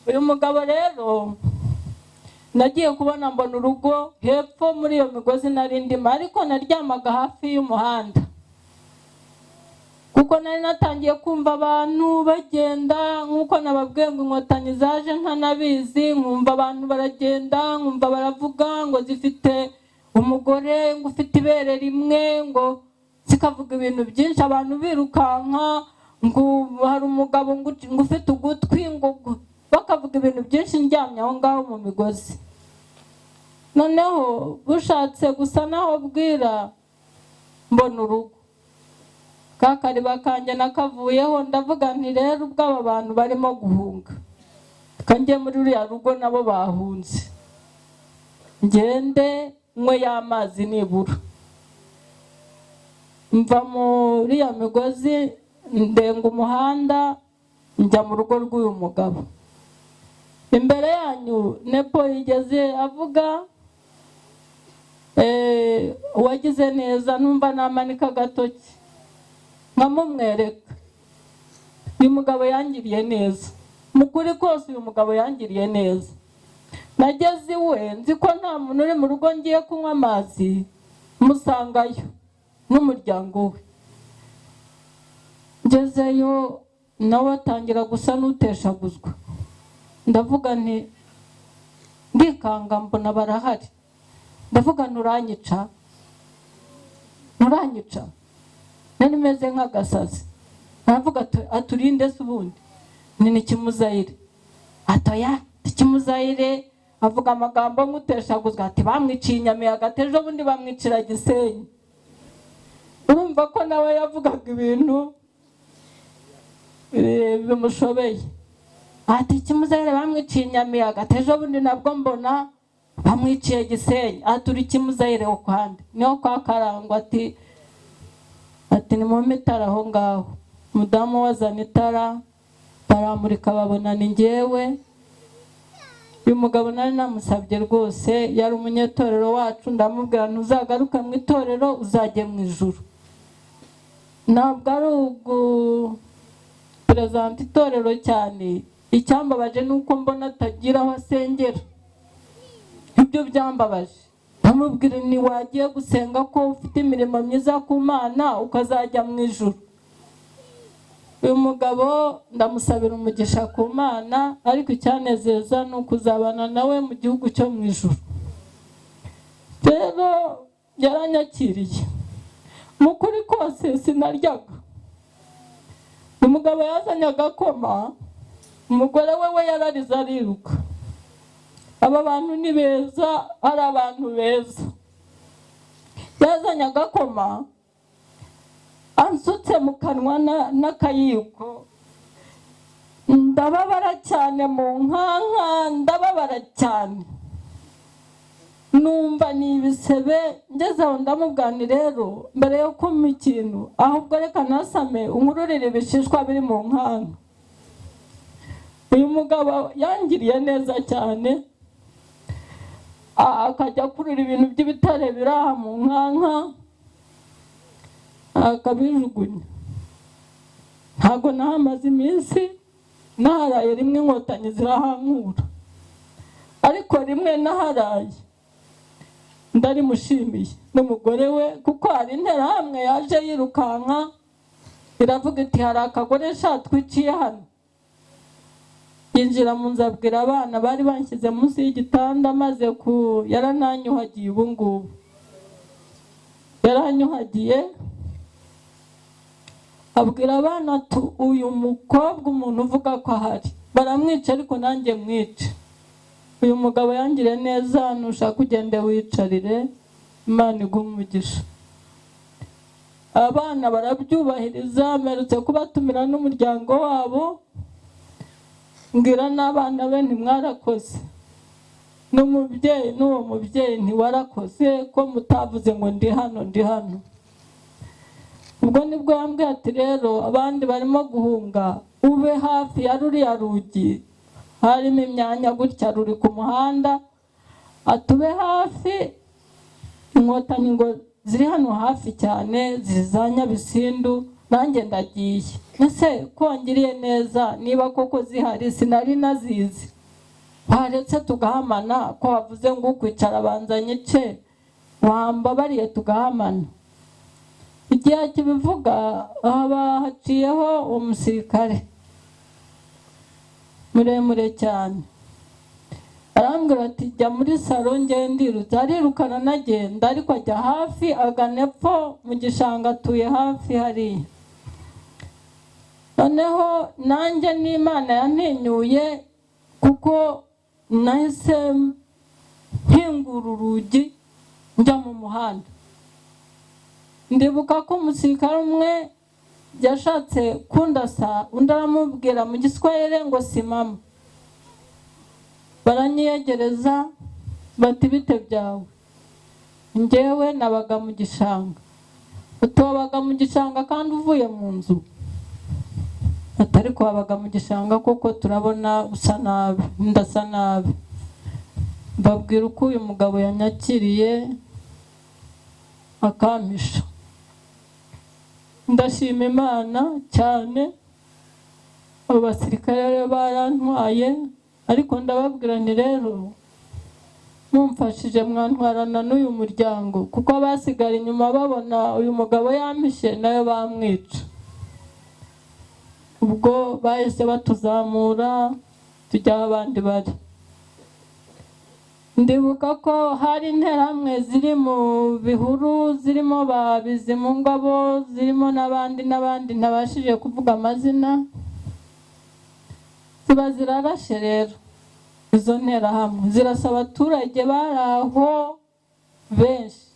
Uyu mugabo rero nagiye kubona mbona urugo hepfo muri iyo migozi nari ndimo, ariko naryamaga hafi y'umuhanda kuko nari natangiye kumva abantu bagenda nk'uko nababwiye ngo inkotanyi zaje ntanabizi, nkumva abantu baragenda, nkumva baravuga ngo zifite umugore ngo ufite ibere rimwe, ngo zikavuga ibintu byinshi, abantu birukanka ngo hari umugabo ngo ufite ugutwi, ngo bakavuga ibintu byinshi ndyamye aho ngaho mu migozi. Noneho bushatse gusa naho bwira mbona urugo kakariba kanjye nakavuyeho, ndavuga nti rero ubwo aba bantu barimo guhunga kanjye muri uriya rugo nabo bahunze, ngende nywe y'amazi nibura. Mva muri ya migozi ndenga umuhanda njya mu rugo rw'uyu mugabo. Imbere yanyu nepo yigeze avuga wagize neza, numva namanika agatoki nkamumwereka. Uyu mugabo yangiriye neza, mukuri kose uyu mugabo yangiriye neza. Nageze iwe nzi ko nta muntu uri mu rugo, ngiye kunywa amazi musangayo n'umuryango we. Ngezeyo nawe atangira gusa n'uteshaguzwa, ndavuga nti ndikanga mbona barahari, ndavuga nuranyica nari meze nk'agasazi. Aravuga aturinde se ubundi ni Kimuzayire, atoya Kimuzayire avuga amagambo nk'uteshaguzwa, ati bamwiciye Inyamiyaga, ejo bundi bamwicira Gisenyi. Urumva ko nawe yavugaga ibintu bimushobeye. Ati Kimuzayire bamwiciye Inyamiyaga, ejo bundi nabwo mbona bamwiciye Gisenyi. Aturi Kimuzayire wo kwande niho kwa Karangwa, ati ni mu mitara aho ngaho. Mudamu wazana itara baramurika babona ni njyewe. Uyu mugabo nari namusabye rwose, yari umunyetorero wacu, ndamubwira ntuzagaruke mu itorero uzajye mu ijuru. Ntabwo ari uguperezanta itorero cyane, icyambabaje nuko mbona atagira aho asengera. Ibyo byambabaje. Ndamubwira ni wagiye gusenga ko ufite imirimo myiza ku Mana ukazajya mu ijuru. Uyu mugabo ndamusabira umugisha ku Mana, ariko icyanezeza ni ukuzabana nawe mu gihugu cyo mu ijuru. Rero yaranyakiriye, mukuri kose sinaryaga. Umugabo yazanye agakoma, umugore we yararize ariruka. Aba bantu ni beza, ari abantu beza. Yazanye agakoma ansutse mu kanwa n'akayiko, ndababara cyane mu nkanka, ndababara cyane, numva ni ibisebe. Ngeze aho ndamubwira rero mbere yo kumpa ikintu ahubwo reka nasame unkururire ibishishwa biri mu nkanka. Uyu mugabo yangiriye neza cyane, akajya kurura ibintu by'ibitare biri aha mu nkanka akabijugunya. Ntabwo nahamaze iminsi, naharaye rimwe inkotanyi zirahankura, ariko rimwe naharaye ndarimushimiye n'umugore we, kuko hari interahamwe yaje yirukanka iravuga iti hari akagore twiciye hano. Yinjira mu nzu abwira abana bari banshyize munsi y'igitanda, maze yarananyuhagiye. Ubu ngubu yaranyuhagiye, abwira abana ati uyu mukobwa umuntu uvuga ko ahari baramwica, ariko nanjye mwice. Uyu mugabo yangiriye neza, nushaka ugende wicarire, Imana iguhe umugisha. Abana barabyubahiriza, mperutse kubatumira n'umuryango wabo, mbwira n'abana be ntimwarakoze, n'umubyeyi n'uwo mubyeyi ntiwarakoze ko mutavuze ngo ndi hano. Ubwo nibwo yambwiye ati rero abandi barimo guhunga, ube hafi ya ruriya rugi, harimo imyanya gutya ruri ku muhanda, atube hafi inkotanyi ngo ziri hano hafi cyane, ziri za Nyabisindu, nanjye ndagiye. Ese ko wangiriye neza, niba koko zihari sinari nazizi, waretse tugahamana, ko wavuze ngo ukwicara banza nyice, wambabariye tugahamana. Igihe kibivuga haba haciyeho umusirikare muremure cyane, arambwira ati jya muri salo njye ndirutse. Arirukana nagenda, ariko ajya hafi agana epfo mu gishanga, atuye hafi hariya. Noneho nanjye n'Imana yantinyuye, kuko nahise mpingura urugi njya mu muhanda. Ndibuka ko umusirikare umwe yashatse kundasa, undi aramubwira mu Giswahili ngo simama. Baranyegereza bati bite byawe? Njyewe nabaga mu gishanga. Utobaga mu gishanga kandi uvuye mu nzu? Atari ko wabaga mu gishanga kuko turabona usa nabi, ndasa nabi. Babwira uko uyu mugabo yanyakiriye akampisha. Ndashima Imana cyane, abo basirikare barantwaye, ariko ndababwira nti rero mumfashije mwantwarana n'uyu muryango, kuko basigara inyuma babona uyu mugabo yampishe nayo bamwica. Ubwo bahise batuzamura tujya aho abandi bari. Ndibuka ko hari interahamwe ziri mu bihuru, zirimo ba Bizimungabo, zirimo n'abandi ntabashije kuvuga amazina. Ziba zirarashe rero izo nterahamwe, zirasa abaturage bari aho benshi.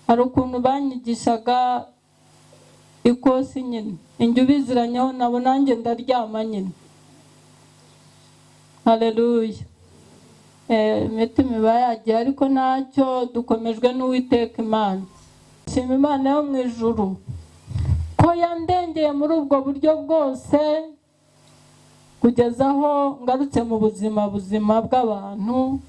Hari ukuntu banyigishaga ikosi nyine, injya ubiziranyeho nabo nanjye ndaryama nyine. Haleluya. Imitima iba yagiye, ariko ntacyo, dukomejwe n'Uwiteka Imana. Shima Imana yo mu ijuru ko yandengeye muri ubwo buryo bwose, kugeza aho ngarutse mu buzima bw'abantu.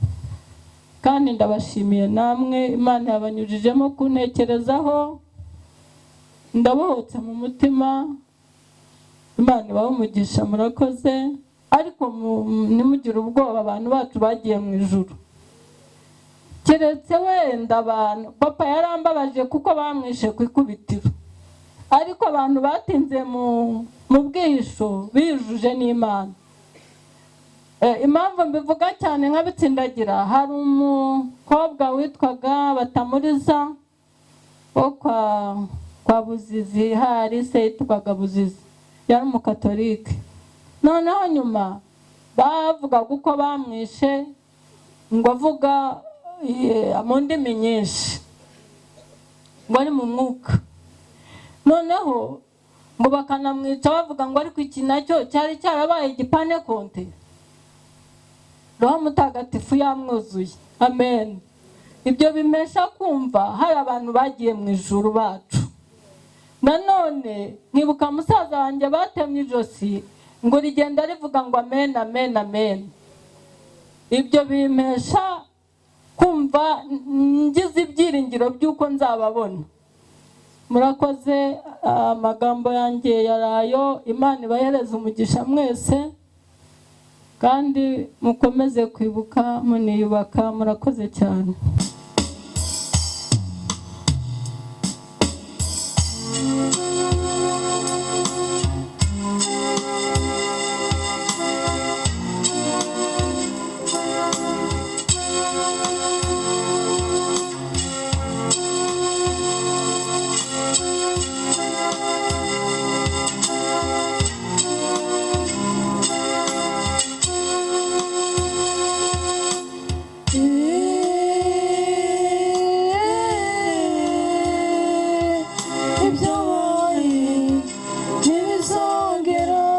Kandi ndabashimiye namwe, Imana yabanyujijemo kuntekerezaho, ndabohotse mu mutima. Imana ibahe umugisha, murakoze. Ariko nimugire ubwoba, abantu bacu bagiye mu ijuru. Keretse wenda abantu, papa yarambabaje kuko bamwishe ku ikubitiro, ariko abantu batinze mu bwihisho bijuje n'Imana. Impamvu mbivuga cyane nkabitsindagira, hari umukobwa witwaga Batamuriza wo kwa Buzizi, hari se yitwaga Buzizi, yari umukatolike. Noneho nyuma bavuga uko bamwishe, ngo avuga mu ndimi nyinshi, ngo ari mu mwuka. Noneho ngo bakanamwica bavuga ngo ariko iki nacyo cyari cyarabaye igipane konte, Roho Mutagatifu yamwuzuye. Amen. Ibyo bimesha kumva hari abantu bagiye mu ijuru bacu. Nanone nkibuka musaza wanjye batemye ijosi, ngo rigenda rivuga ngo amen amen amen. Ibyo bimesha kumva ngize ibyiringiro by'uko nzababona. Murakoze, amagambo yanjye yarayo. Imana ibahereze umugisha mwese, kandi mukomeze kwibuka muniyubaka. Murakoze cyane. ibyabaye ntibizongera.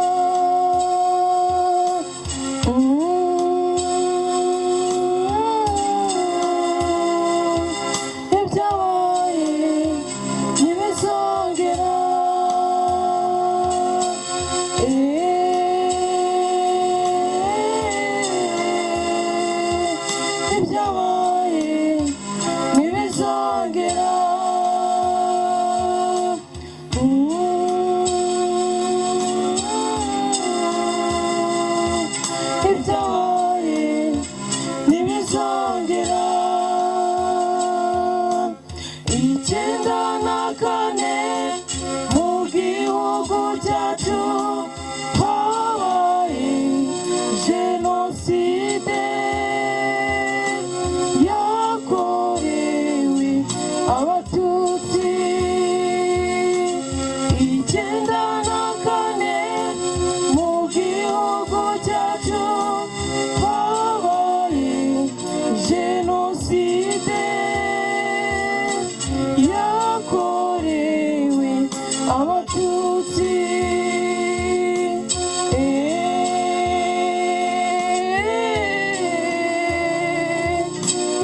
abatutsi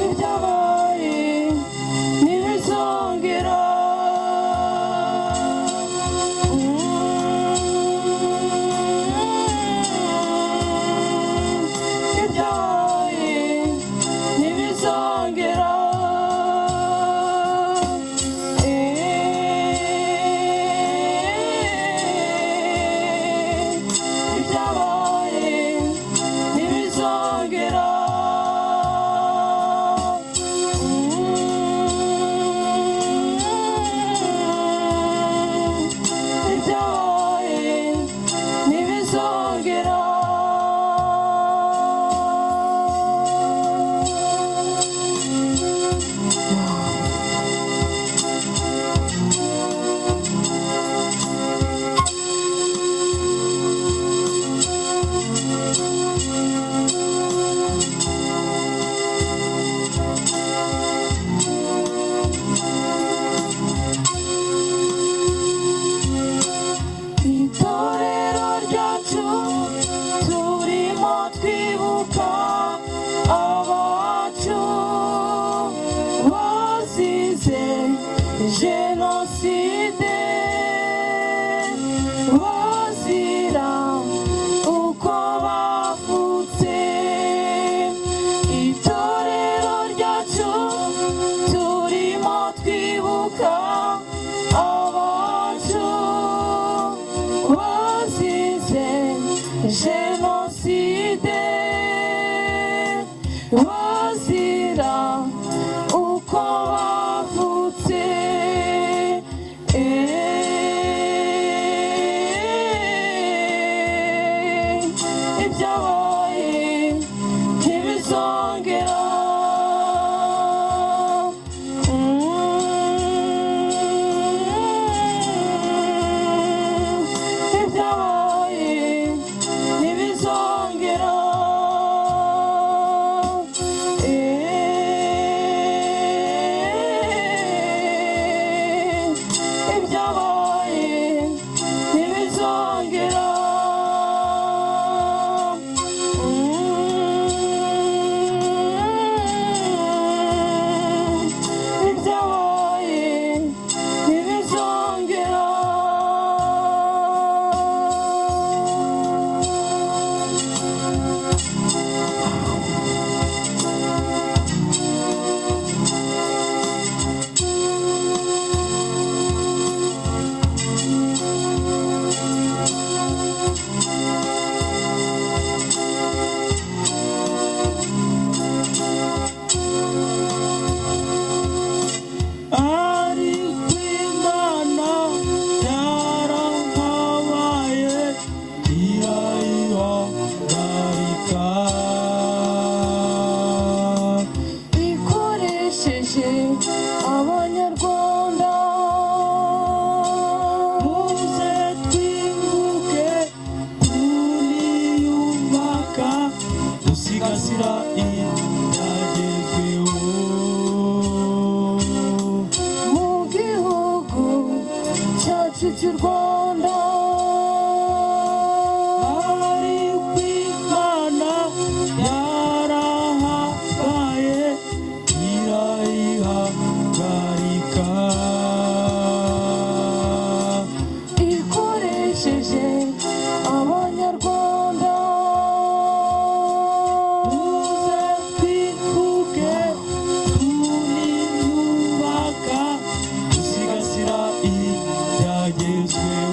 ibyabaye ntibizongera ibyabaye ntibizongera ibyabaye ntibizongera ibyabaye ntibizongera itorero ryacu turimo twibuka abacu bazize jenoside bazira uko bavutse itorero ryacu turimo twibuka abacu bazize jenoside bazira uko bavutse ibyabaye ntibizongera ibyabaye ntibizongera ibyabaye ntibizongera ibyabaye ntibizongera ariko Imana yarahabaye irayihagarika ikoresheje abanyarwanda muze twibuke turiyubaka dusigasira ibyagezweho mu gihugu cyacu cy'u Rwanda ariko Imana yarahabaye irayihagarika ikoresheje abanyarwanda muze twibuke turiyubaka dusigasira ibyagezweho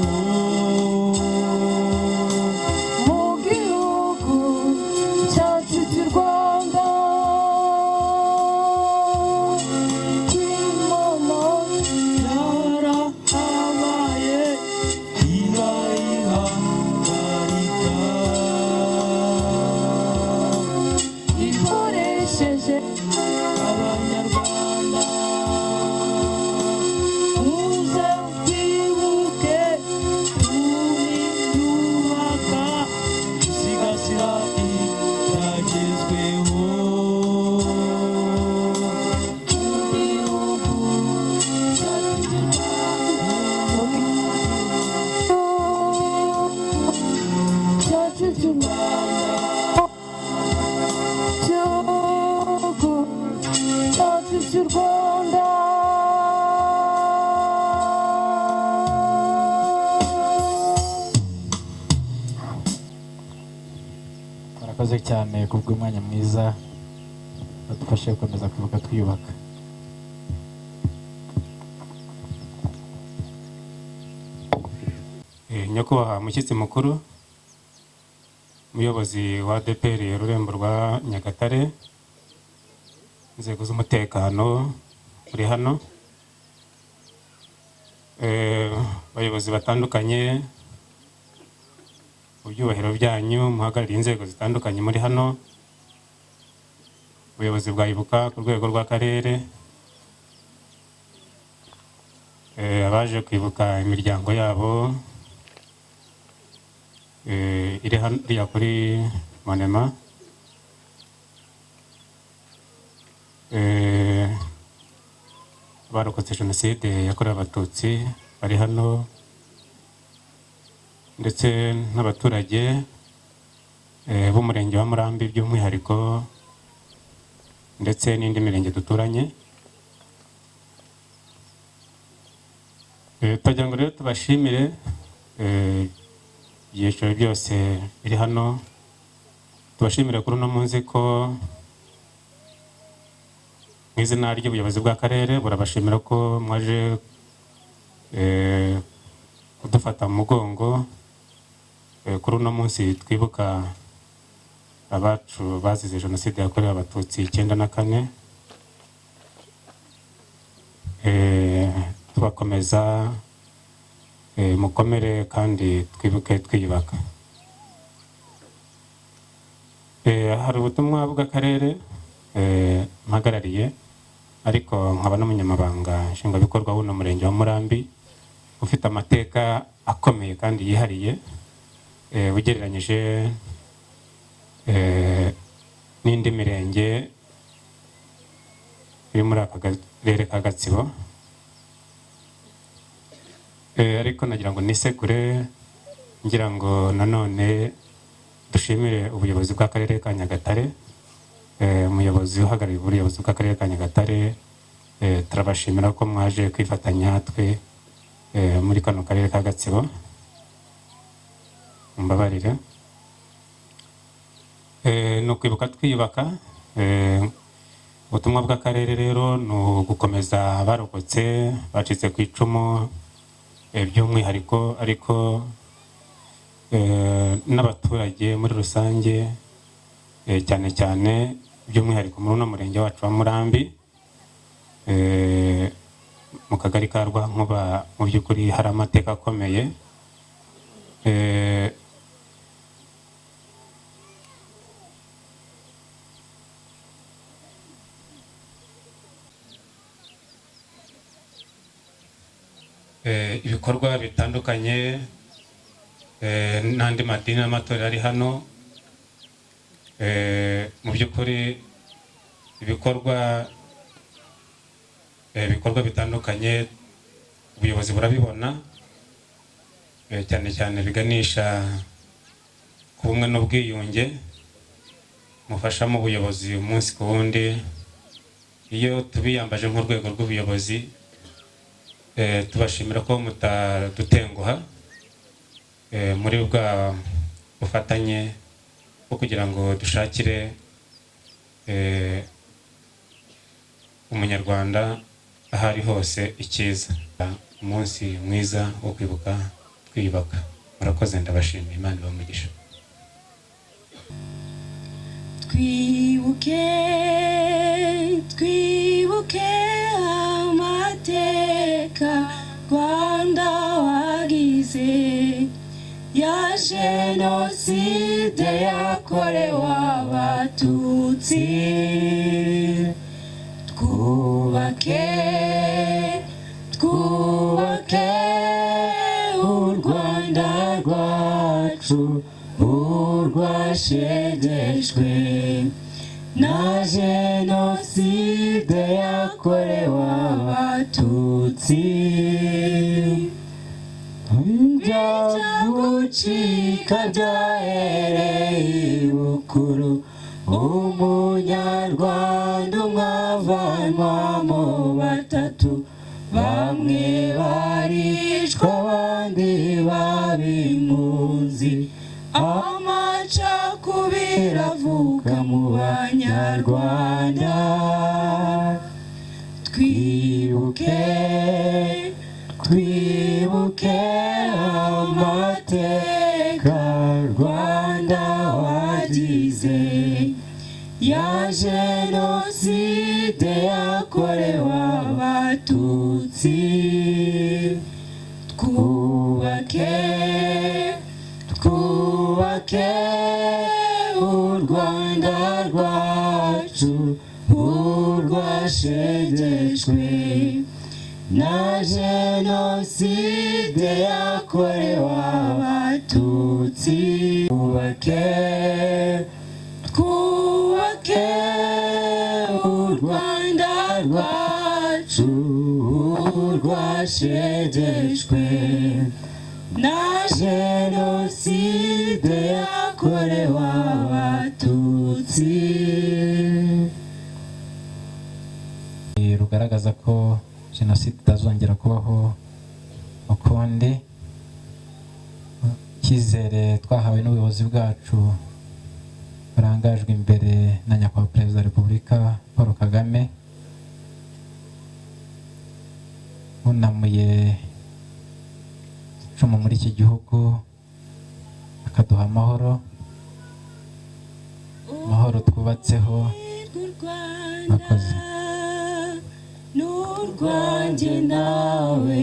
murakoze cyane kubw'umwanya mwiza badufashe gukomeza kwibuka twiyubaka. Nyakubahwa mushyitsi mukuru, umuyobozi wa ADEPR Rurembo rwa Nyagatare, inzego z'umutekano uri hano, abayobozi batandukanye mu byubahiro byanyu muhagarariye inzego zitandukanye muri hano, ubuyobozi bwa Ibuka ku rwego rw'akarere, abaje kwibuka imiryango yabo iri hariya kuri Monema, abarokotse jenoside yakorewe abatutsi bari hano, ndetse n'abaturage b'umurenge wa Murambi by'umwihariko, ndetse n'indi mirenge duturanye. Twagira ngo rero tubashimire ibyiciro byose biri hano, tubashimire kuri uno munsi ko mu izina ry'ubuyobozi bw'akarere burabashimira ko mwaje kudufata mu mugongo kuri uno munsi twibuka abacu bazize jenoside yakorewe abatutsi 94. Tubakomeza mukomere kandi twibuke twiyubaka. Hari ubutumwa bw'akarere mpagarariye, ariko nkaba n'umunyamabanga nshingwabikorwa w'uno murenge wa Murambi ufite amateka akomeye kandi yihariye ugereranyije n'indi mirenge iri muri aka karere ka Gatsibo. Ariko nagira ngo nisegure, ngira ngo nanone dushimire ubuyobozi bw'akarere ka Nyagatare, umuyobozi uhagarariye ubuyobozi bw'akarere ka Nyagatare, turabashimira ko mwaje kwifatanya twe muri kano karere ka Gatsibo. Mbabarire, ni ukwibuka twiyubaka. Ubutumwa bw'akarere rero ni ugukomeza abarokotse bacitse ku icumu by'umwihariko, ariko n'abaturage muri rusange, cyane cyane by'umwihariko muri uno murenge wacu wa Murambi, mu kagari ka Rwankuba. Mu by'ukuri hari amateka akomeye. Ibikorwa bitandukanye n'andi madini n'amatorero ari hano, mu by'ukuri ibikorwa bitandukanye ubuyobozi burabibona, cyane cyane biganisha ku bumwe n'ubwiyunge mufasha mu buyobozi umunsi ku wundi. Iyo tubiyambaje nk'urwego rw'ubuyobozi, tubashimira ko mutadutenguha muri bwa bufatanye bwo kugira ngo dushakire umunyarwanda aho ari hose icyiza. Umunsi mwiza wo kwibuka twiyubaka. Murakoze, ndabashimiye. Imana ibamugisha. Twibuke amateka Rwanda wagize ya jenoside yakorewe abatutsi. Twubake u Rwanda rwacu, urwashegeshwe na jenoside yakorewe abatutsi. Ibyagucika byahereye ibukuru, umunyarwanda umwe avanwamo batatu, bamwe baricwa abandi baba impunzi. Amacakubiri twibuke amateka Rwanda wagize ya jenoside yakorewe abatutsi twubake u Rwanda rwacu urwashegeshwe na jenoside yakorewe abatutsi twubake u Rwanda rwacu urwashegeshwe na jenoside yakorewe abatutsi. Rugaragaza ko jenoside itazongera kubaho ukundi. Icyizere twahawe n'ubuyobozi bwacu burangajwe imbere na nyakubahwa perezida wa repubulika Paul Kagame, unamuye icumu muri iki gihugu akaduha amahoro twubatseho. Murakoze. N'urwanjye nawe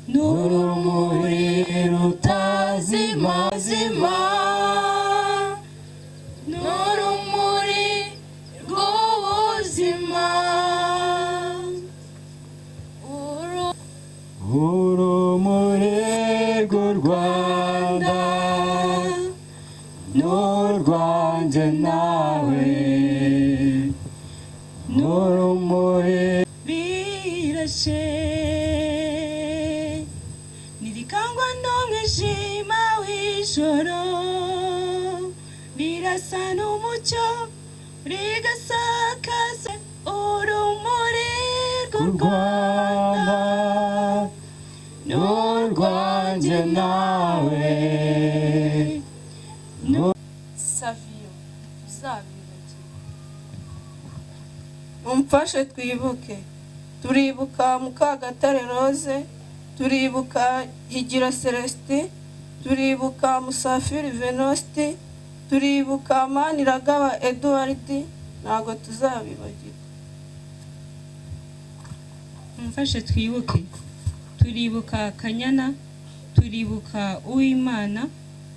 n'urumuri rutazimazima n'urumuri rw'ubuzima urumuri rw'u Rwanda n'urwanjye nawe n'urumuri birashe ntirikangwa n'umwijima w'ijoro birasa n'umucyo rigasakaza urumuri rw'u Rwanda n'urwanjye nawe Savio uzabibagirwa. Mumfashe twibuke, turibuka Mukagatare Rose, turibuka Higira Celestin, turibuka Musafiri Venosti, turibuka Maniragaba Edouard, ntabwo tuzabibagirwa. Mumfashe twibuke, turibuka Kanyana, turibuka Uwimana,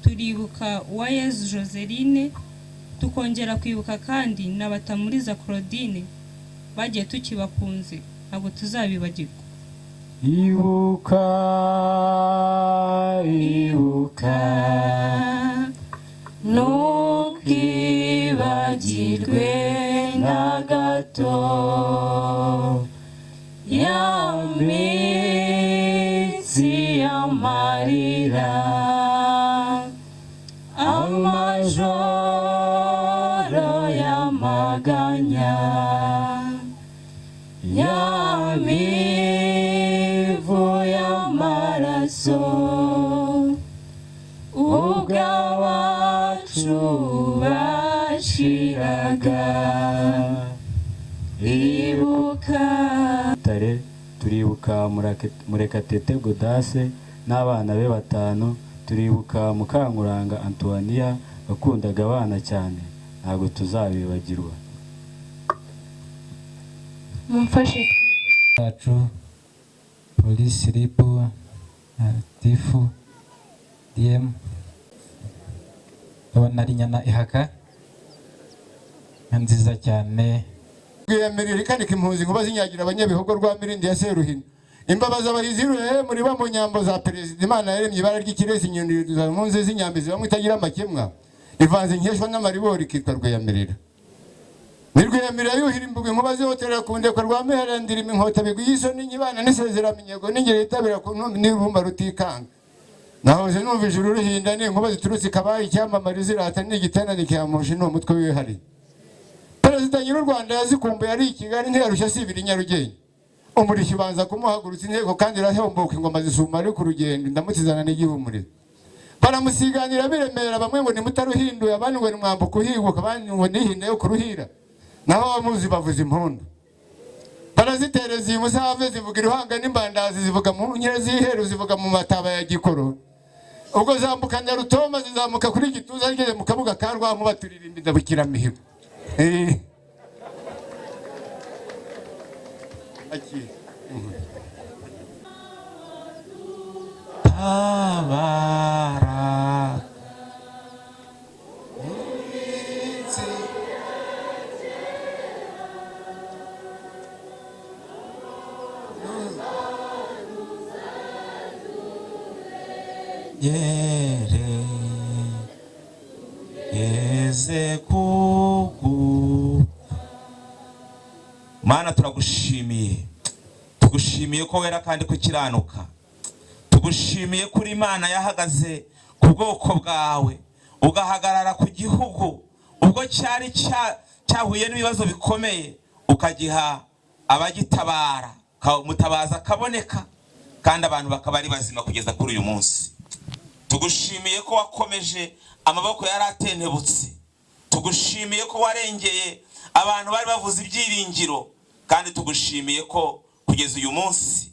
turibuka Uwayezu Joseline, tukongera kwibuka kandi na Batamuriza Claudine bagiye tukibakunze, ntabwo tuzabibagirwa. Ibuka ntukibagirwe na gato ya minsi y'amarira amajoro y'amaganya ya mivu y'amaraso ubwo abacu bashiraga. Ibuka turibuka Murekatete Godase n'abana be 5, turibuka Mukankuranga Antonia bakundaga abana cyane, ntabwo tuzabibagirwa. Mumfashe Yacu polisi ribu tifu DM abona ari nyana ihaka nziza cyane. Rwiyamirira ikanika impunzi ngo bazinyagira abanyabihogo rwa Mirindi ya Seruhino. Imbabazi abahiziruye muri ba mu nyambo za perezida Imana yaremye ibara ry'ikirezi inyundi za munsi z'inyambizi bamwe itagira amakemwa ivanze nkeshwa n'amaribori kitwa Rwiyamirira. Nirwiyamirira yuhira imbuga inkuba zihoterera ku ndeko rwa Meherandira inkota bigwiyiso n'inyibana n'isezera minyego n'ingere itabira ku ntumbi n'ibumba rutikanga. Nahoze numva ijuru ruhinda n'inkuba ziturutse kabaye icyamamare zirata n'igitana cyamushe n'umutwe we hari. Perezida ny'u Rwanda yazikumbuye ari Kigali ntiyarushya sibiri Nyarugenge. Umurishyi banza kumuhagurutsa inteko kandi irahomboka ingoma zisuma ari ku rugendo ndamutizana n'igihumurizo. Baramusiganira biremera bamwe ngo ni mutaruhinduye abandi ngo ni mwambuka uhibuka abandi ngo nihinde yo kuruhira. Naho abamuzi bavuza impundu. barazitereza iyi musave zivuga iruhanga n'imbandazi zivuga mu nkera z'iheru zivuga mu mataba ya Gikoro. Ubwo zambuka Nyarutoma zizamuka kuri Gituza zigeze mu kabuga ka Rwankuba turirimba indabukiramihigo. Tabara Mana turagushimiye, tugushimiye ko wera kandi kukiranuka, tugushimiye kuri Imana yahagaze ku bwoko bwawe ugahagarara ku gihugu ubwo cyari cyahuye n'ibibazo bikomeye ukagiha abagitabara, mutabaza kaboneka kandi abantu bakaba ari bazima kugeza kuri uyu munsi. Tugushimiye ko wakomeje amaboko yari atentebutse, tugushimiye ko warengeye abantu bari bavuze ibyiringiro, kandi tugushimiye ko kugeza uyu munsi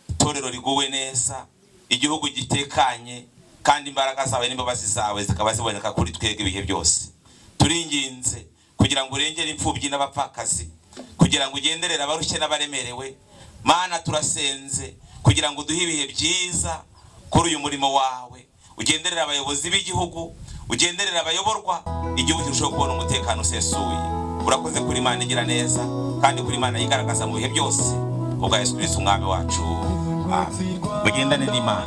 itorero riguwe neza, igihugu gitekanye, kandi imbaraga zawe n'imbabazi zawe zikaba ziboneka kuri twebwe ibihe byose. Turinginze kugira ngo urengere imfubyi n'abapfakazi, kugira ngo ugenderere abarushye n'abaremerewe. Mana turasenze kugira ngo duhe ibihe byiza kuri uyu murimo wawe, ugenderere abayobozi b'igihugu, ugenderere abayoborwa, igihugu kirushaho kubona umutekano usesuye. Urakoze kuri Imana igira neza, kandi kuri Imana yigaragaza mu bihe byose, ubwa Yesu Kristo umwami wacu. Mugendane n'Imana.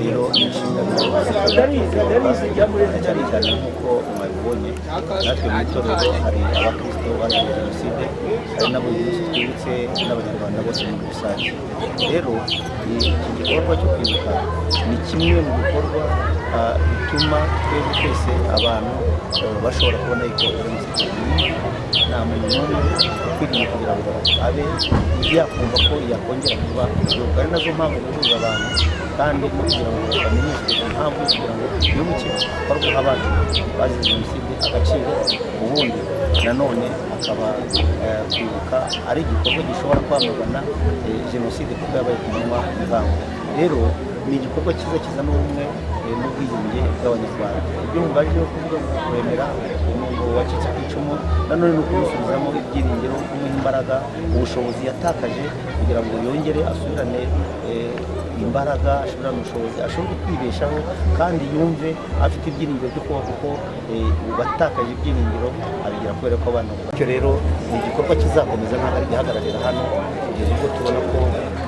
rero inshingano cyane cyane nk'uko mwabibonye, natwe mu itorero hari abakristo bazize jenoside, hari n'abo twibutse n'abanyarwanda bose muri rusange. Rero iki gikorwa cyo kwibuka ni kimwe mu bikorwa bituma twebwe twese abantu bashobora kubona yuko nta muntu n'umwe ukwiriye kugira ngo abe yakumva ko yakongera kuba kwibuka. Ari nazo mpamvu guhuza abantu kandi kugira ngo bamenyeshwe impamvu kugira ngo bibuke ko ari guha abantu bazize jenoside agaciro, ubundi nanone akaba kwibuka ari igikorwa gishobora kwamagana jenoside kuko yabaye ku manywa y'ihangu. Rero ni igikorwa cyiza kizana ubumwe n'ubwiyunge bw'Abanyarwanda. Ibyo mubajije kuvuga ngo kwemera umuntu wacitse ku icumu, nanone ni ukumusubizamo ibyiringiro, kumuha imbaraga, ubushobozi yatakaje kugira ngo yongere asubirane imbaraga, asubirane ubushobozi, ashobore kwibeshaho kandi yumve afite ibyiringiro byo kuba, kuko uwatakaje ibyiringiro abigira kubera ko abana. Bityo rero ni igikorwa kizakomeza, ntabwo ari gihagararira hano, kugeza ubwo tubona ko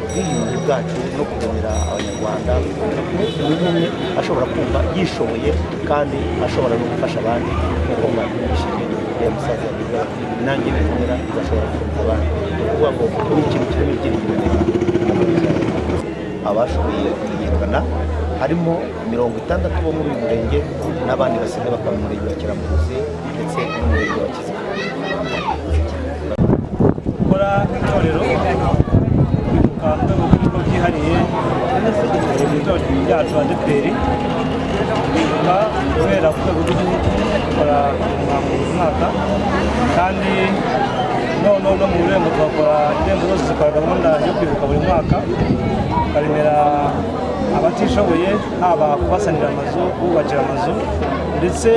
ubwiyunge bwacu no kugenera Abanyarwanda buri umwe ashobora kumva yishoboye kandi ashobora no gufasha abandi, nk'uko mwabishije ya musaza yavuga, nanjye bikomera igashobora gukomeza abandi. Ni ukuvuga ngo ni ikintu kirimo ibyiringiro. Abashoboye kumenyekana harimo 60 bo muri uyu murenge n'abandi basigaye bakaba mu murenge wa Kiramuruzi ndetse n'umurenge wa Kiziba. Gukora itorero kwibuka mu rwego rw'ibigo byihariye itorero ryacu ADEPR, kwibuka kubera ku rwego rw'igihugu dukora umuhango buri mwaka, kandi no mu rurembo tugakora irembo zose zikora gahunda yo kwibuka buri mwaka, tukaremera abatishoboye, haba kubasanira amazu, kububakira amazu, ndetse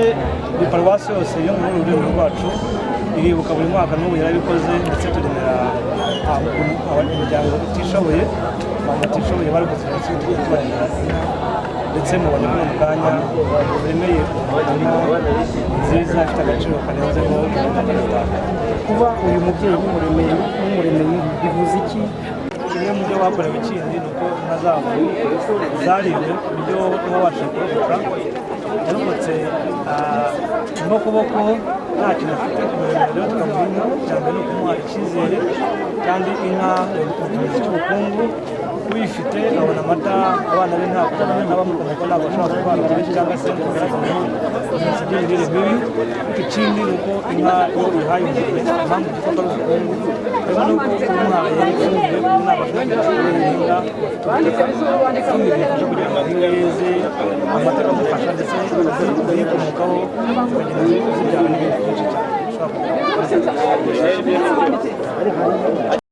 iparuwasi yose yo muri uru rurembo rwacu iribuka buri mwaka, n'ubu yarabikoze, ndetse turemera imiryango itishoboye, abantu batishoboye bari gusigaye tubaremera, ndetse mu banyarwanda mu kanya bemeye umurimo nziza ifite agaciro karenzeho kuba uyu mubyeyi n'umuremyi bivuze iki? Kimwe mu byo bakorewe ikindi ni uko inka zabo zaribwe ku buryo ntibabashe kurokoka, yarokotse n'ukuboko nta kintu afite, rero tukamuha inka, icya mbere ni ukumuha icyizere, kandi inka ni ikimenyetso cy'ubukungu, uyifite abona amata abana be ntabwo n'abamukomoka ntabwo bashobora kurwara benshi cyangwa se kugaragaza ibimenyetso by'imirire mibi. Ikindi ni uko inka iyo uyihaye umuntu impamvu gifatwa n'ubukungu harimo n'uko umuhaye ifumbire inama y'inka ifumbire ifasha kugira ngo inka yeze amata akamufasha ndetse n'ibiyikomokaho zikagenda zibyara n'ibindi byinshi cyane bishobora kugira